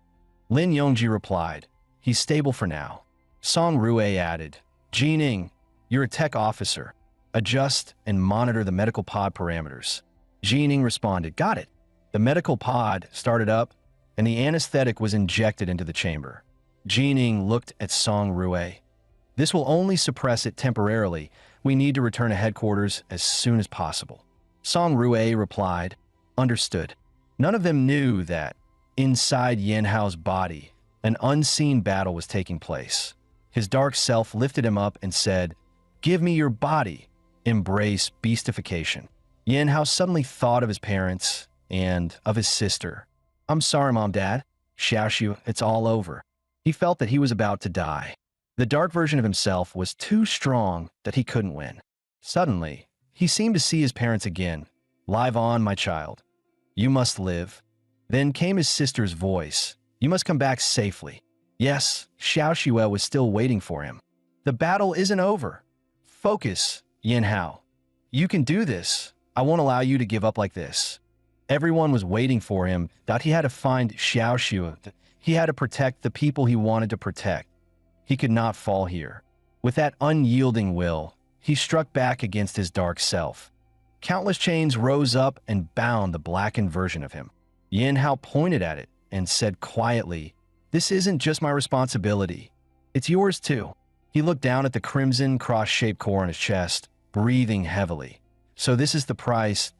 Lin Yongji replied, "He's stable for now." Song Rue added, "Jining, you're a tech officer. Adjust and monitor the medical pod parameters." Jining responded, "Got it." The medical pod started up, and the anesthetic was injected into the chamber. Jining looked at Song Rue. "This will only suppress it temporarily. We need to return to headquarters as soon as possible." Song Rue replied, "Understood." None of them knew that, inside Yin Hao's body, an unseen battle was taking place. His dark self lifted him up and said, "Give me your body. Embrace beastification." Yin Hao suddenly thought of his parents and of his sister. "I'm sorry, Mom, Dad. Xiaoxiu, it's all over." He felt that he was about to die. The dark version of himself was too strong that he couldn't win. Suddenly, he seemed to see his parents again. "Live on, my child. You must live." Then came his sister's voice. "You must come back safely." Yes, Xiaoxiu was still waiting for him. "The battle isn't over. Focus, Yin Hao. You can do this. I won't allow you to give up like this." Everyone was waiting for him, that he had to find Xiaoxiu. He had to protect the people he wanted to protect. He could not fall here. With that unyielding will, he struck back against his dark self. Countless chains rose up and bound the blackened version of him. Yin Hao pointed at it and said quietly, "This isn't just my responsibility. It's yours too." He looked down at the crimson cross-shaped core on his chest, breathing heavily. "So this is the price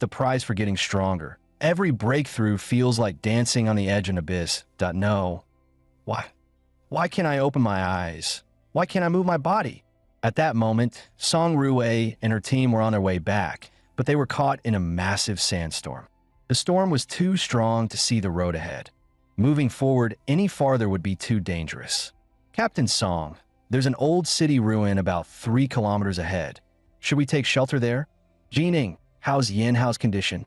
for getting stronger. Every breakthrough feels like dancing on the edge of an abyss. No. Why can't I open my eyes? Why can't I move my body?" At that moment, Song Rue and her team were on their way back, but they were caught in a massive sandstorm. The storm was too strong to see the road ahead. Moving forward any farther would be too dangerous. "Captain Song, there's an old city ruin about 3 kilometers ahead. Should we take shelter there?" "Jining, how's Yin Hao's condition?"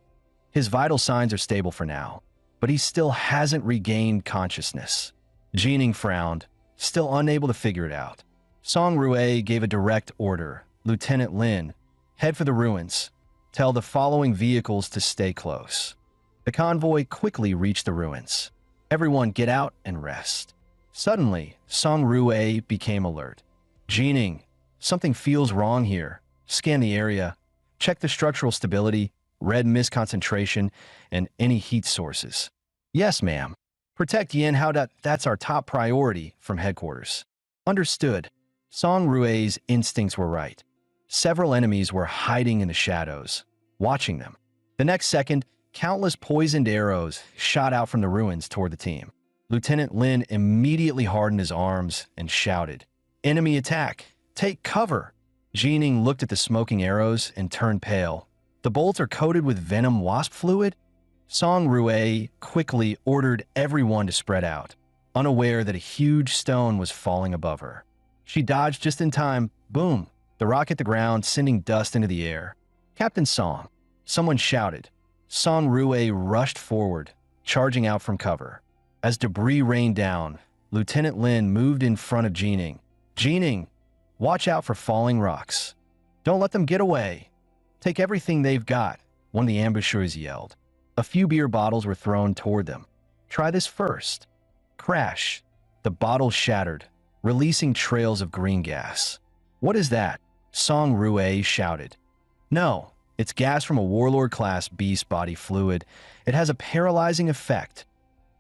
"His vital signs are stable for now, but he still hasn't regained consciousness." Jining frowned, still unable to figure it out. Song Rue gave a direct order. "Lieutenant Lin, head for the ruins. Tell the following vehicles to stay close." The convoy quickly reached the ruins. "Everyone get out and rest." Suddenly, Song Rue became alert. "Jining, something feels wrong here. Scan the area. Check the structural stability, red mist concentration, and any heat sources." "Yes, ma'am." "Protect Yin Hao. That's our top priority from headquarters." "Understood." Song Rue's instincts were right. Several enemies were hiding in the shadows, watching them. The next second, countless poisoned arrows shot out from the ruins toward the team. Lieutenant Lin immediately hardened his arms and shouted, "Enemy attack! Take cover!" Jining looked at the smoking arrows and turned pale. "The bolts are coated with venom wasp fluid?" Song Rue quickly ordered everyone to spread out, unaware that a huge stone was falling above her. She dodged just in time. Boom! The rock hit the ground, sending dust into the air. "Captain Song!" Someone shouted. Song Rue rushed forward, charging out from cover. As debris rained down, Lieutenant Lin moved in front of Jining. "Jining, watch out for falling rocks. Don't let them get away. Take everything they've got," one of the ambushers yelled. A few beer bottles were thrown toward them. "Try this first." Crash! The bottle shattered, releasing trails of green gas. "What is that?" Song Rue shouted. "No, it's gas from a warlord-class beast body fluid. It has a paralyzing effect."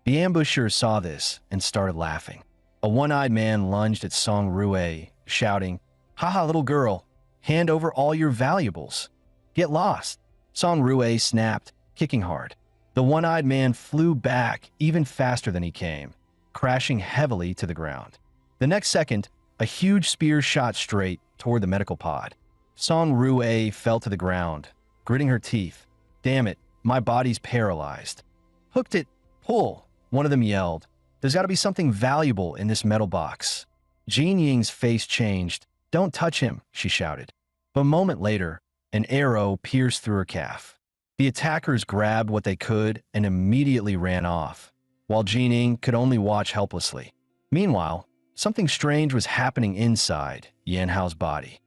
The ambushers saw this and started laughing. A one-eyed man lunged at Song Rue, shouting, "Haha, little girl, hand over all your valuables. Get lost." Song Rue snapped, kicking hard. The one-eyed man flew back even faster than he came, crashing heavily to the ground. The next second, A huge spear shot straight toward the medical pod. Song Rue fell to the ground, gritting her teeth. Damn it, my body's paralyzed. Hooked it, pull, one of them yelled. There's got to be something valuable in this metal box. Jean Ying's face changed. Don't touch him, she shouted. But a moment later, an arrow pierced through her calf. The attackers grabbed what they could and immediately ran off, while Jean Ying could only watch helplessly. Meanwhile, something strange was happening inside Yan Hao's body.